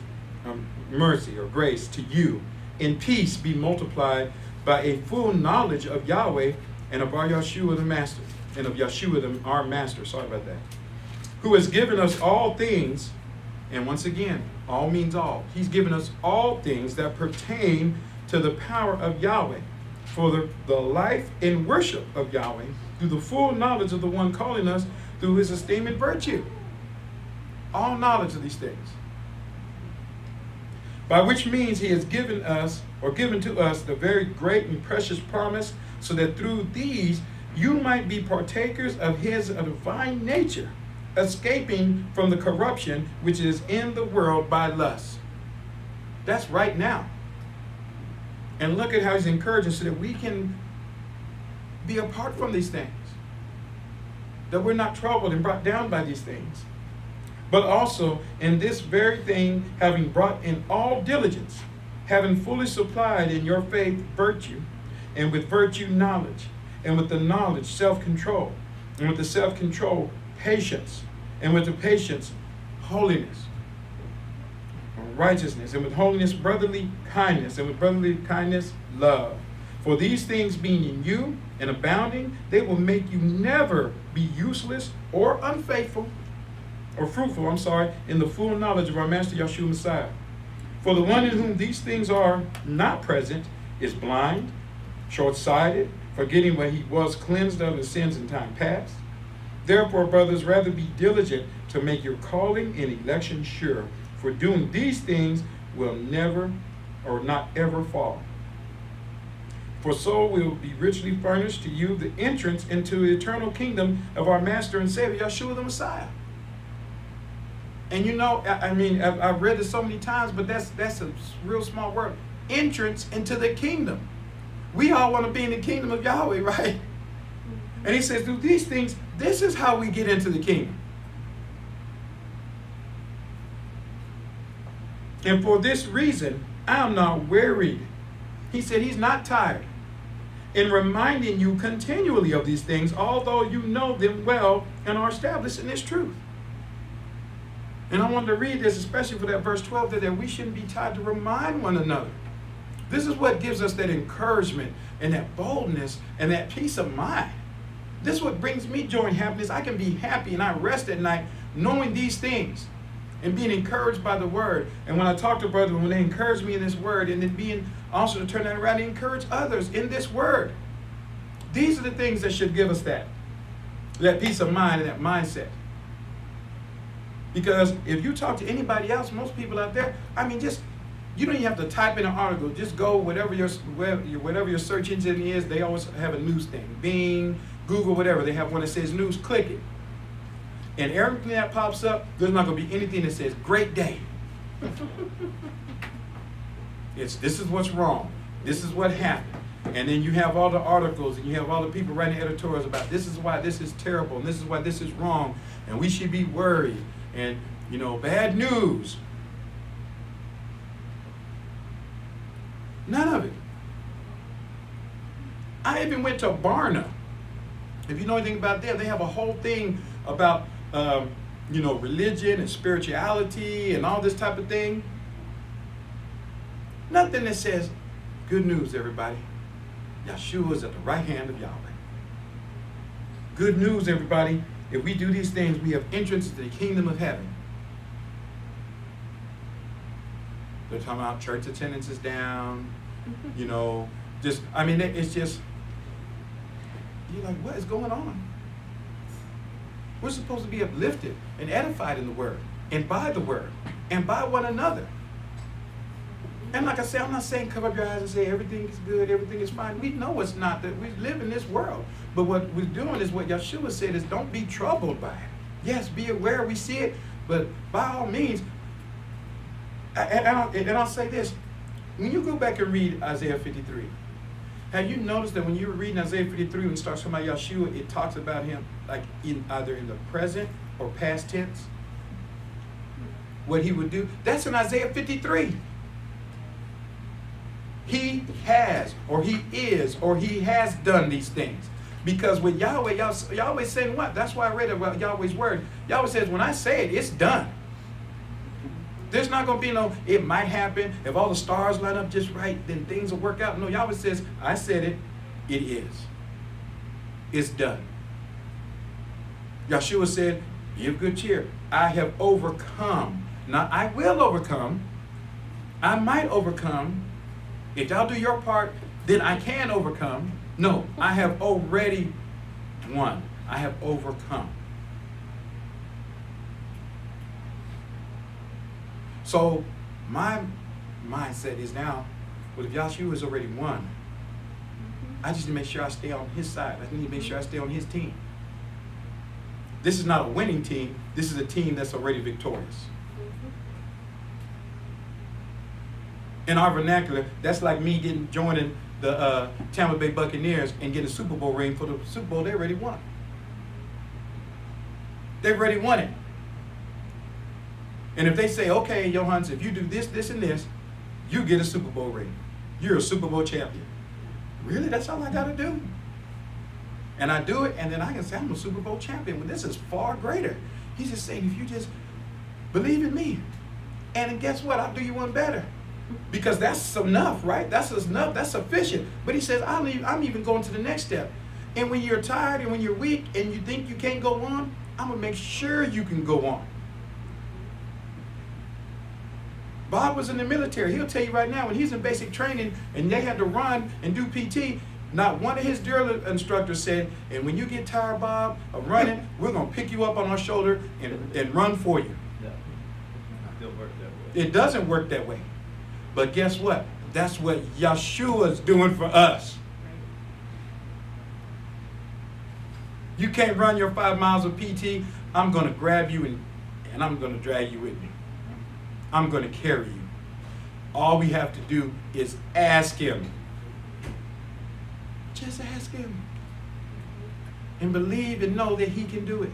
mercy or grace to you, in peace be multiplied by a full knowledge of Yahweh and of our Yeshua the Master, and of Yeshua our Master, sorry about that, who has given us all things, and once again, all means all. He's given us all things that pertain to the power of Yahweh, for the life and worship of Yahweh, through the full knowledge of the one calling us through his esteem and virtue. All knowledge of these things. By which means he has given us, or given to us, the very great and precious promise, so that through these you might be partakers of his divine nature, escaping from the corruption which is in the world by lust. That's right now. And look at how he's encouraging so that we can be apart from these things. That we're not troubled and brought down by these things. But also in this very thing, having brought in all diligence, having fully supplied in your faith virtue, and with virtue knowledge, and with the knowledge self-control, and with the self-control patience, and with the patience holiness, righteousness, and with holiness brotherly kindness, and with brotherly kindness love. For these things being in you and abounding, they will make you never be useless or unfaithful, or fruitful, in the full knowledge of our Master Yeshua Messiah. For the one in whom these things are not present is blind, short-sighted, forgetting what he was cleansed of his sins in time past. Therefore, brothers, rather be diligent to make your calling and election sure. For doing these things will never or not ever fall. For so will be richly furnished to you the entrance into the eternal kingdom of our Master and Savior, Yeshua the Messiah. And you know, I've read this so many times, but that's a real small word. Entrance into the kingdom. We all want to be in the kingdom of Yahweh, right? And he says, through these things, this is how we get into the kingdom. And for this reason, I am not wearied. He said he's not tired in reminding you continually of these things, although you know them well and are established in this truth. And I wanted to read this, especially for that verse 12, that we shouldn't be tired to remind one another. This is what gives us that encouragement and that boldness and that peace of mind. This is what brings me joy and happiness. I can be happy and I rest at night knowing these things and being encouraged by the word. And when I talk to brothers, when they encourage me in this word, and then being also to turn that around and encourage others in this word. These are the things that should give us that peace of mind and that mindset. Because if you talk to anybody else, most people out there, I mean, just, you don't even have to type in an article. Just go whatever your search engine is. They always have a news thing. Bing, Google, whatever. They have one that says news. Click it. And everything that pops up, there's not going to be anything that says great day. This is what's wrong. This is what happened. And then you have all the articles and you have all the people writing editorials about this is why this is terrible and this is why this is wrong and we should be worried and, bad news. None of it. I even went to Barna. If you know anything about them, they have a whole thing about, religion and spirituality and all this type of thing. Nothing that says, good news, everybody. Yeshua is at the right hand of Yahweh. Good news, everybody. If we do these things, we have entrance to the kingdom of heaven. They're talking about church attendance is down. It's just, you're like, what is going on? We're supposed to be uplifted and edified in the word and by the word and by one another. And like I said, I'm not saying cover up your eyes and say everything is good, everything is fine. We know it's not, that we live in this world. But what we're doing is what Yeshua said is don't be troubled by it. Yes, be aware, we see it, but by all means, and I'll say this, when you go back and read Isaiah 53, have you noticed that when you were reading Isaiah 53, when it starts talking about Yeshua, it talks about him like either in the present or past tense? What he would do? That's in Isaiah 53. He has, or he is, or he has done these things. Because with Yahweh, Yahweh saying what? That's why I read about Yahweh's word. Yahweh says, when I say it, it's done. There's not going to be no, it might happen. If all the stars line up just right, then things will work out. No, Yahweh says, I said it, it is. It's done. Yeshua said, be of good cheer. I have overcome. Now, I will overcome. I might overcome. If y'all do your part, then I can overcome. No, I have already won. I have overcome. So my mindset is now, well, if Yahshua has already won, I just need to make sure I stay on his side. I need to make sure I stay on his team. This is not a winning team. This is a team that's already victorious. In our vernacular, that's like me joining the Tampa Bay Buccaneers and getting a Super Bowl ring for the Super Bowl they already won. They've already won it. And if they say, okay, Yohance, if you do this, this, and this, you get a Super Bowl ring. You're a Super Bowl champion. Really? That's all I got to do? And I do it, and then I can say I'm a Super Bowl champion. But this is far greater. He's just saying, if you just believe in me, and then guess what? I'll do you one better. Because that's enough, right? That's enough. That's sufficient. But he says, I'm even going to the next step. And when you're tired and when you're weak and you think you can't go on, I'm going to make sure you can go on. Bob was in the military. He'll tell you right now, when he's in basic training and they had to run and do PT, not one of his drill instructors said, and when you get tired, Bob, of running, we're going to pick you up on our shoulder and run for you. No, it don't work that way. It doesn't work that way. But guess what? That's what Yeshua's doing for us. You can't run your 5 miles of PT. I'm going to grab you and I'm going to drag you with me. I'm going to carry you. All we have to do is ask him. Just ask him. And believe and know that he can do it.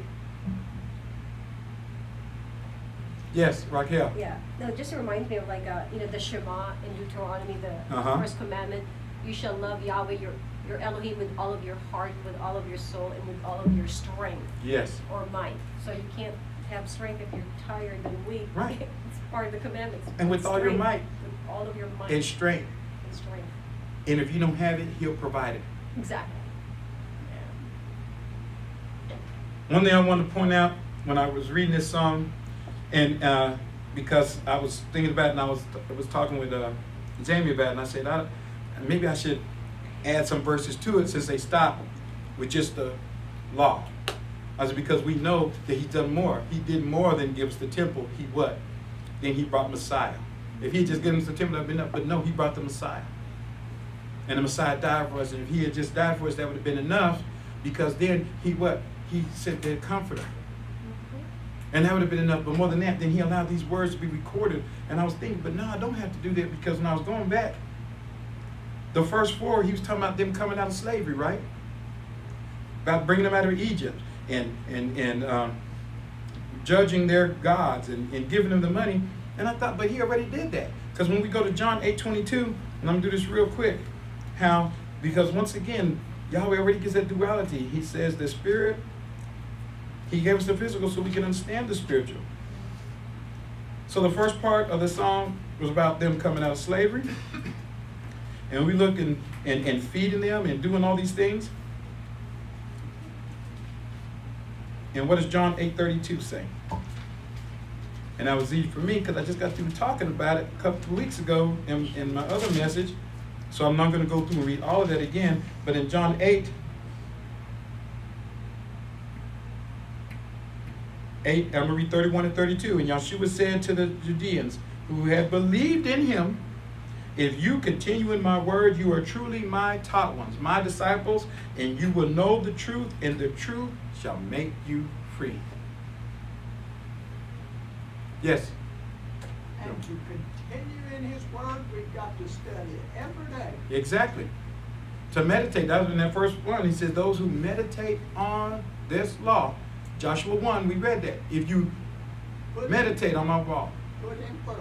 Yes, Raquel. Yeah, no, it just reminds me of like, the Shema in Deuteronomy, the Uh-huh. first commandment. You shall love Yahweh, your Elohim, with all of your heart, with all of your soul, and with all of your strength. Yes. Or might. So you can't have strength if you're tired and weak. Right. It's part of the commandments. And with all your Strength, might. With all of your might. And strength. And strength. And if you don't have it, he'll provide it. Exactly. One thing I want to point out when I was reading this song, and because I was thinking about it, and I was talking with Jamie about it, and I said, maybe I should add some verses to it since they stopped with just the law. I said, because we know that he's done more. He did more than give us the temple. He what? Then he brought Messiah. If he had just given us the temple, that would have been enough. But no, he brought the Messiah. And the Messiah died for us. And if he had just died for us, that would have been enough. Because then he what? He sent the Comforter. And that would have been enough. But more than that, then he allowed these words to be recorded. And I was thinking, but no, I don't have to do that, because when I was going back, the first 4, he was talking about them coming out of slavery, right? About bringing them out of Egypt and judging their gods and giving them the money. And I thought, but he already did that. Because when we go to John 8:22, and I'm going to do this real quick, because once again, Yahweh already gives that duality. He says the spirit, he gave us the physical so we can understand the spiritual. So the first part of the song was about them coming out of slavery. And we look and feeding them and doing all these things. And what does John 8:32 say? And that was easy for me because I just got through talking about it a couple of weeks ago in my other message. So I'm not going to go through and read all of that again. But in John 8, I'm going to read 31 and 32. And Yeshua said to the Judeans who had believed in him, if you continue in my word, you are truly my taught ones, my disciples, and you will know the truth, and the truth shall make you free. Yes? And to continue in his word, we've got to study it every day. Exactly. To meditate. That was in that first one. He says, those who meditate on this law. Joshua 1, we read that. If you meditate on my law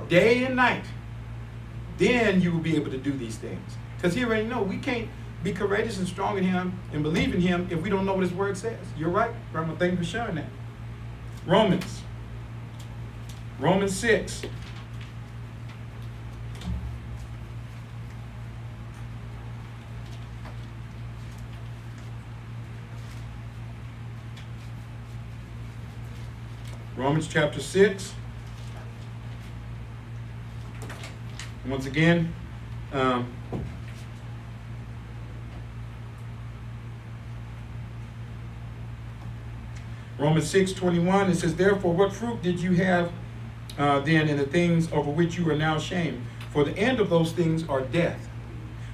day and night, then you will be able to do these things. Because he already know we can't be courageous and strong in him and believe in him if we don't know what his word says. You're right, Grandma. Thank you for sharing that. Romans 6. Romans chapter 6. Once again, Romans 6:21, it says, therefore, what fruit did you have then in the things over which you are now ashamed? For the end of those things are death.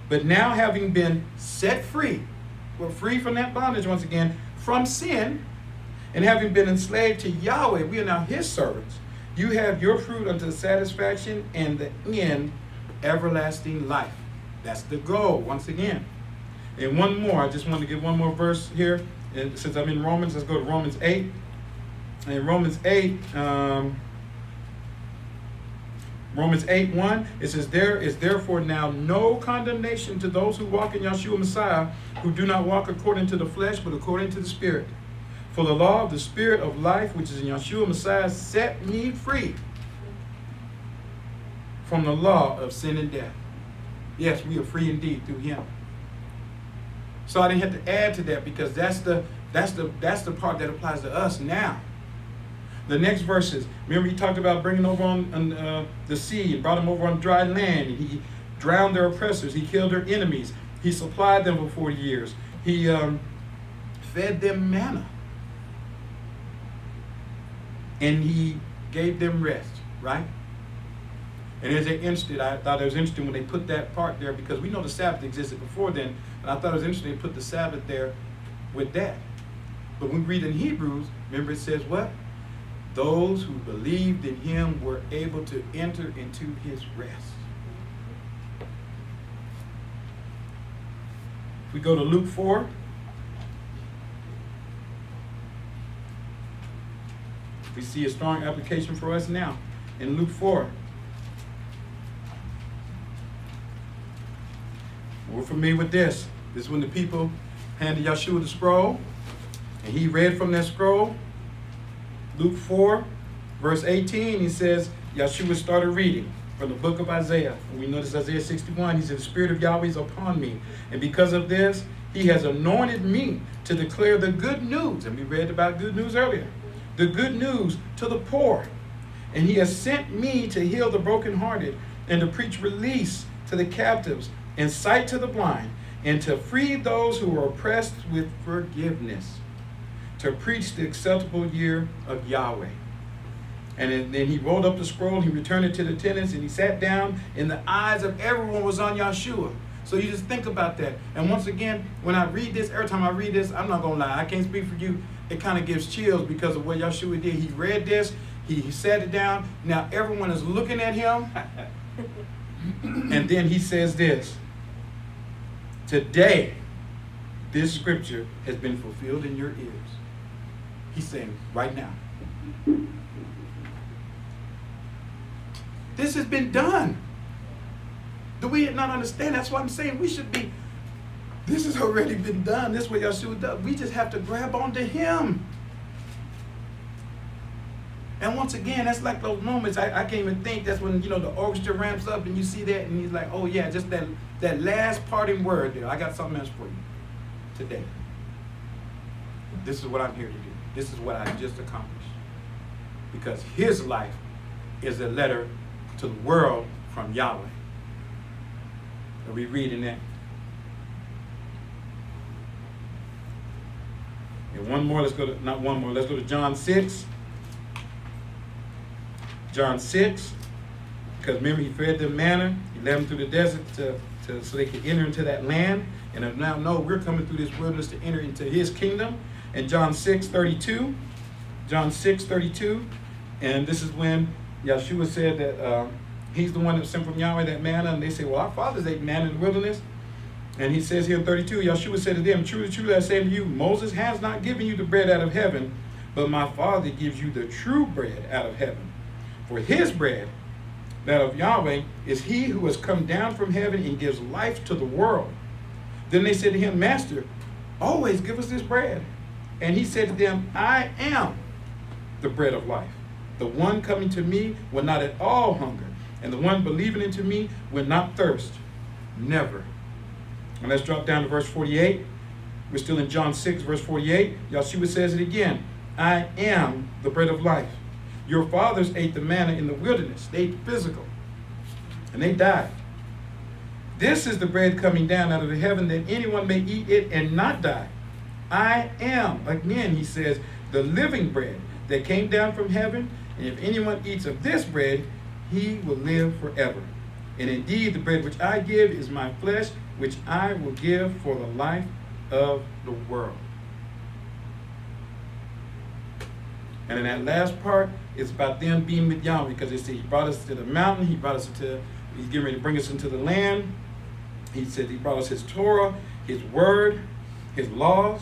But now having been set free, we're free from that bondage once again, from sin, and having been enslaved to Yahweh, we are now his servants. You have your fruit unto satisfaction, and the end, everlasting life. That's the goal, once again. And one more, I just want to give one more verse here. And since I'm in Romans, let's go to Romans 8. In Romans 8:1, it says, there is therefore now no condemnation to those who walk in Yeshua Messiah, who do not walk according to the flesh, but according to the Spirit. For the law of the Spirit of life, which is in Yeshua Messiah, set me free from the law of sin and death. Yes, we are free indeed through him. So I didn't have to add to that, because that's the part that applies to us now. The next verses, remember he talked about bringing over on the sea and brought them over on dry land. And he drowned their oppressors. He killed their enemies. He supplied them for 40 years. He fed them manna. And he gave them rest, right? And as they interested, I thought it was interesting when they put that part there, because we know the Sabbath existed before then, but I thought it was interesting to put the Sabbath there with that. But when we read in Hebrews, remember it says what? Those who believed in him were able to enter into his rest. If we go to Luke 4. We see a strong application for us now. in Luke 4. We're familiar with this. This is when the people handed Yeshua the scroll, and he read from that scroll. Luke 4, verse 18, he says, Yeshua started reading from the book of Isaiah. And we notice Isaiah 61, he said, the Spirit of Yahweh is upon me. And because of this, he has anointed me to declare the good news. And we read about good news earlier. The good news to the poor. And he has sent me to heal the brokenhearted and to preach release to the captives and sight to the blind and to free those who are oppressed with forgiveness, to preach the acceptable year of Yahweh. And then he rolled up the scroll, he returned it to the attendants, and he sat down, and the eyes of everyone was on Yeshua. So you just think about that. And once again, when I read this, every time I read this, I'm not going to lie, I can't speak for you, it kind of gives chills because of what Yeshua did. He read this, he sat it down, now everyone is looking at him, and then he says this, today, this scripture has been fulfilled in your ears. He's saying, right now. This has been done. Do we not understand? That's why I'm saying we should be, this has already been done. This is what Yeshua does. We just have to grab onto him. And once again, that's like those moments, I can't even think, that's when, the orchestra ramps up and you see that and he's like, oh yeah, just that last parting word there. I got something else for you today. This is what I'm here to do. This is what I just accomplished. Because his life is a letter to the world from Yahweh. Are we reading that? And one more, let's go to John 6. John 6, because remember he fed them manna, he led them through the desert so they could enter into that land. And now no, we're coming through this wilderness to enter into his kingdom. And John 6:32, and this is when Yeshua said that he's the one that sent from Yahweh that manna, and they say, well, our fathers ate manna in the wilderness. And he says here in 32, Yeshua said to them, truly, truly, I say to you, Moses has not given you the bread out of heaven, but my Father gives you the true bread out of heaven. For his bread, that of Yahweh, is he who has come down from heaven and gives life to the world. Then they said to him, Master, always give us this bread. And he said to them, I am the bread of life. The one coming to me will not at all hunger, and the one believing into me will not thirst. Never. And let's drop down to verse 48. We're still in John 6, verse 48. Yeshua says it again. I am the bread of life. Your fathers ate the manna in the wilderness. They ate physical. And they died. This is the bread coming down out of the heaven, that anyone may eat it and not die. I am, again, he says, the living bread that came down from heaven. And if anyone eats of this bread, he will live forever. And indeed, the bread which I give is my flesh, which I will give for the life of the world. And in that last part, it's about them being with Yahweh, because they say he brought us to the mountain, he's getting ready to bring us into the land. He said he brought us his Torah, his word, his laws,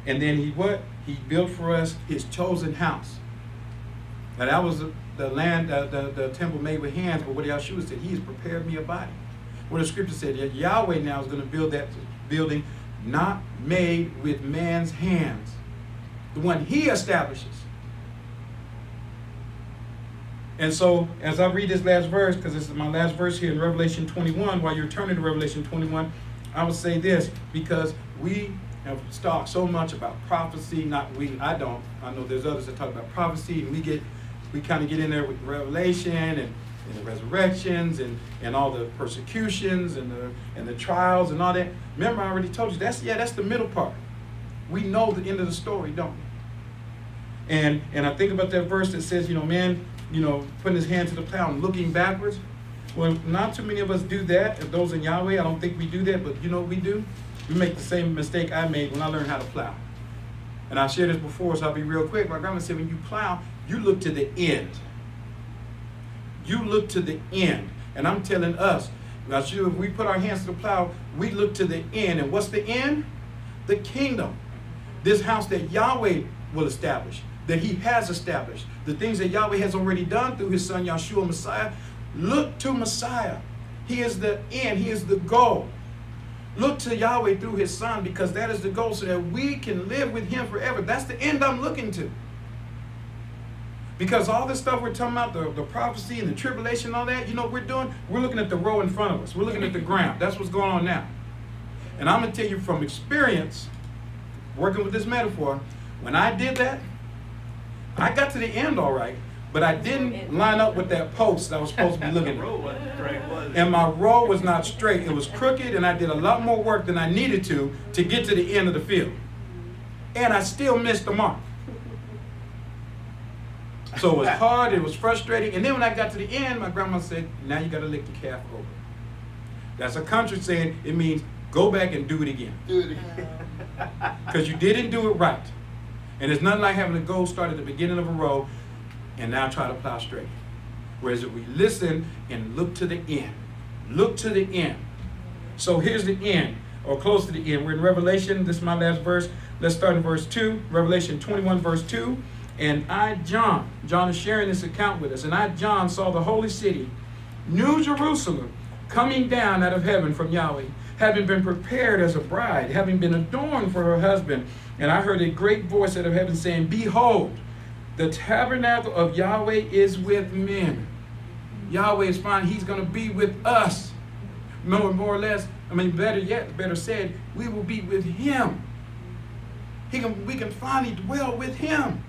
and then he built for us his chosen house. Now that was the land, the temple made with hands, but what Yeshua said, he has prepared me a body. What the scripture said, that Yahweh now is going to build that building not made with man's hands, the one he establishes. And so, as I read this last verse, because this is my last verse here in Revelation 21, while you're turning to Revelation 21, I would say this, because we have talked so much about prophecy, I don't. I know there's others that talk about prophecy, and we kind of get in there with Revelation and the resurrections and all the persecutions and the trials and all that. Remember, I already told you, that's the middle part. We know the end of the story, don't we? And I think about that verse that says, man, putting his hand to the plow and looking backwards. Well, not too many of us do that. If those in Yahweh, I don't think we do that, but you know what we do? We make the same mistake I made when I learned how to plow. And I shared this before, so I'll be real quick. My grandma said, when you plow, you look to the end. You look to the end. And I'm telling us, if we put our hands to the plow, we look to the end. And what's the end? The kingdom. This house that Yahweh will establish. that he has established, the things that Yahweh has already done through his son Yahshua Messiah, look to Messiah. He is the end. He is the goal. Look to Yahweh through his son, because that is the goal, so that we can live with him forever. That's the end I'm looking to. Because all this stuff we're talking about, the prophecy and the tribulation and all that, you know what we're doing? We're looking at the row in front of us. We're looking at the ground. That's what's going on now. And I'm going to tell you from experience, working with this metaphor, when I did that, I got to the end all right, but I didn't line up with that post that I was supposed to be looking The road at. wasn't straight, was it? And my row was not straight. It was crooked, and I did a lot more work than I needed to get to the end of the field. And I still missed the mark. So it was hard, it was frustrating. And then when I got to the end, my grandma said, now you got to lick the calf over. That's a country saying, it means go back and do it again. Do it again. Because you didn't do it right. And it's nothing like having to go start at the beginning of a row and now try to plow straight. Whereas if we listen and look to the end, look to the end. So here's the end, or close to the end. We're in Revelation. This is my last verse. Let's start in verse 2. Revelation 21, verse 2. And I, John is sharing this account with us. And I, John, saw the holy city, New Jerusalem, coming down out of heaven from Yahweh, having been prepared as a bride, having been adorned for her husband. And I heard a great voice out of heaven saying, behold, the tabernacle of Yahweh is with men. Yahweh is fine. He's going to be with us. More or less, better yet, better said, we will be with him. We can finally dwell with him.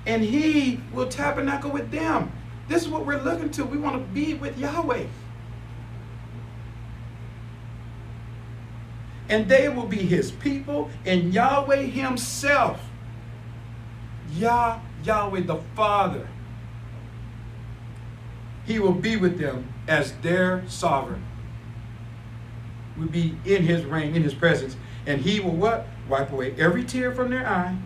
And he will tabernacle with them. This is what we're looking to. We want to be with Yahweh. And they will be his people, and Yahweh himself, Yahweh the Father, he will be with them as their sovereign. We'll be in his reign, in his presence. And he will what? Wipe away every tear from their eye.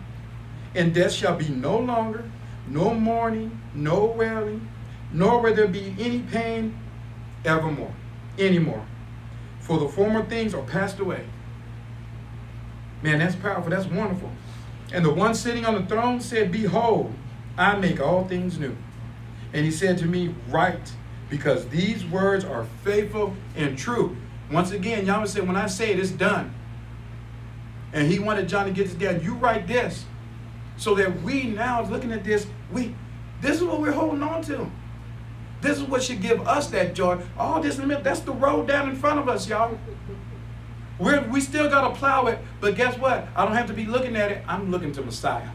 And death shall be no longer, no mourning, no wailing, nor will there be any pain evermore, anymore. For the former things are passed away. Man, that's powerful. That's wonderful. And the one sitting on the throne said, behold, I make all things new. And he said to me, write, because these words are faithful and true. Once again, Yahweh said, when I say it, it's done. And he wanted John to get this down. You write this. So that we now, looking at this, this is what we're holding on to. This is what should give us that joy. All this, that's the road down in front of us, y'all. We still got to plow it, but guess what? I don't have to be looking at it. I'm looking to Messiah.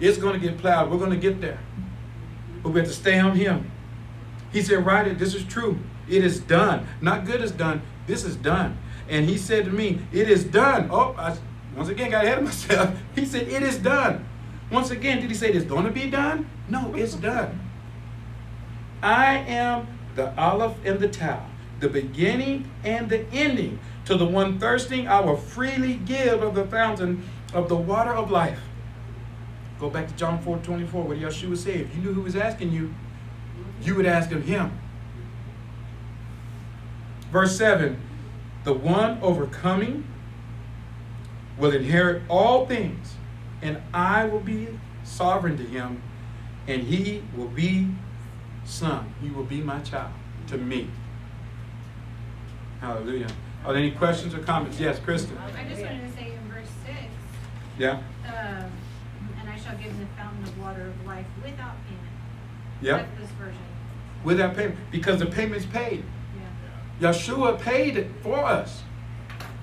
It's going to get plowed. We're going to get there. But we have to stay on him. He said, write it. This is true. It is done. Not good is done. This is done. And he said to me, it is done. Oh, I once again got ahead of myself. He said, it is done. Once again, did he say it's going to be done? No, it's done. I am the Aleph and the Tau, the beginning and the ending. To the one thirsting, I will freely give of the fountain of the water of life. Go back to John 4:24, where Yeshua said, if you knew who was asking you, you would ask of him. Verse 7, the one overcoming will inherit all things, and I will be sovereign to him, and he will be son. He will be my child to me. Hallelujah. Are there any questions or comments? Yes, Kristen. I just wanted to say in verse 6, Yeah. and I shall give him the fountain of water of life without payment. Yep. That's this version. Without payment, because the payment's paid. Yeah. Yeshua paid it for us.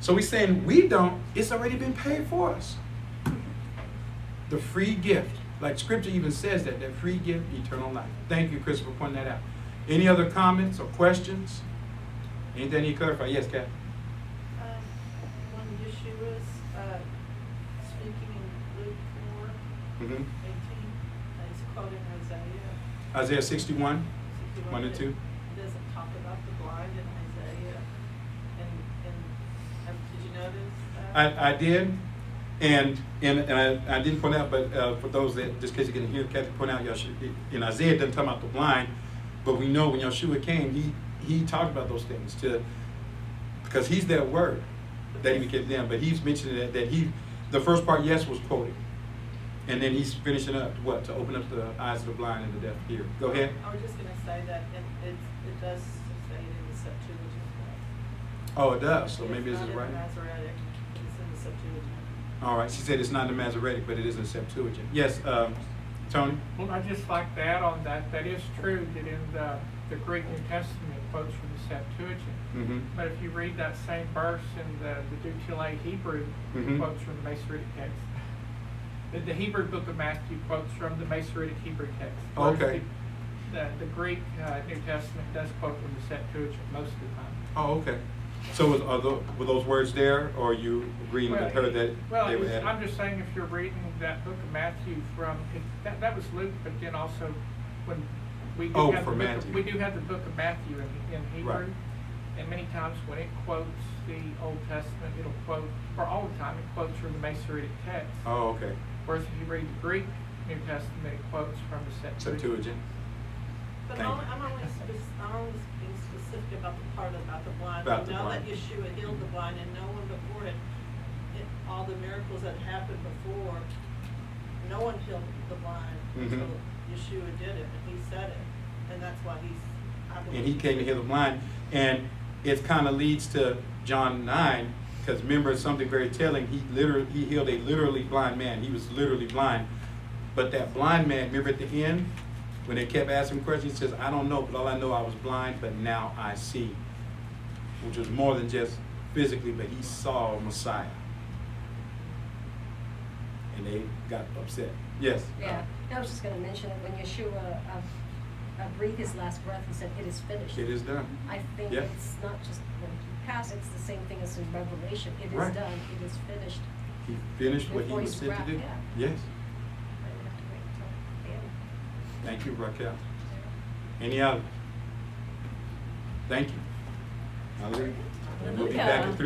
So he's saying we don't, it's already been paid for us. The free gift. Like scripture even says that free gift, eternal life. Thank you, Chris, for pointing that out. Any other comments or questions? Anything you clarify? Yes, Kat. When Yeshua's speaking in Luke 4, 18, he's quoting Isaiah 61, 61. 1 and 2. It doesn't talk about the blind in Isaiah. And did you notice that? I did, and I didn't point out, but for those that, just in case you can hear Kathy point out, Yeshua, in Isaiah it doesn't talk about the blind, but we know when Yeshua came, he talked about those things because he's that word that he became them. But he's mentioning that the first part, yes, was quoted. And then he's finishing up, what, to open up the eyes of the blind and the deaf hear. Go ahead. I was just gonna say that it does say it in the Septuagint. Oh, it does, so maybe it's not in right. the Masoretic, it's in the Septuagint. All right, she said it's not in the Masoretic, but it is in Septuagint. Yes, Tony? Well, I'd just like to add on that, that is true that in the Greek New Testament it quotes from the Septuagint. Mm-hmm. But if you read that same verse in the Dutile Hebrew, Mhm. it quotes from the Masoretic text. The Hebrew book of Matthew quotes from the Masoretic Hebrew text. whereas Okay. The Greek New Testament does quote from the Septuagint most of the time. Oh, okay. So were those words there, or are you agreeing with her that they were added? I'm just saying if you're reading that book of Matthew that was Luke, but then also when we do Oh, have for the book Matthew. we do have the book of Matthew in Hebrew. Right. And many times when it quotes the Old Testament, it'll quote, or all the time, it quotes from the Masoretic text. Oh, okay. Whereas if you read the Greek New Testament, it quotes from the Septuagint. Septuagint. But Thank you. I'm only being specific about the part about the blind. About We the know that blind. Yeshua healed the blind, and no one before it, all the miracles that happened before, no one healed the blind Mhm. until Yeshua did it, and he said it, and that's why I believe. And he came to heal the blind. And it kind of leads to John 9, because remember something very telling. He healed a literally blind man. He was literally blind. But that blind man, remember at the end, when they kept asking questions, he says, I don't know, but all I know I was blind, but now I see. Which was more than just physically, but he saw Messiah. And they got upset. Yes? Yeah, I was just gonna mention that when Yeshua breathed his last breath and said, "It is finished." It is done. I think Yeah. it's not just when he passed, it's the same thing as in Revelation. It is Right. done, it is finished. He finished what he Before was he's sent to wrapped, do. yeah. Yes. I didn't have to wait until the end. Thank you, Raquel. Any other? Thank you. Hallelujah. And we'll be back at 3 o'clock.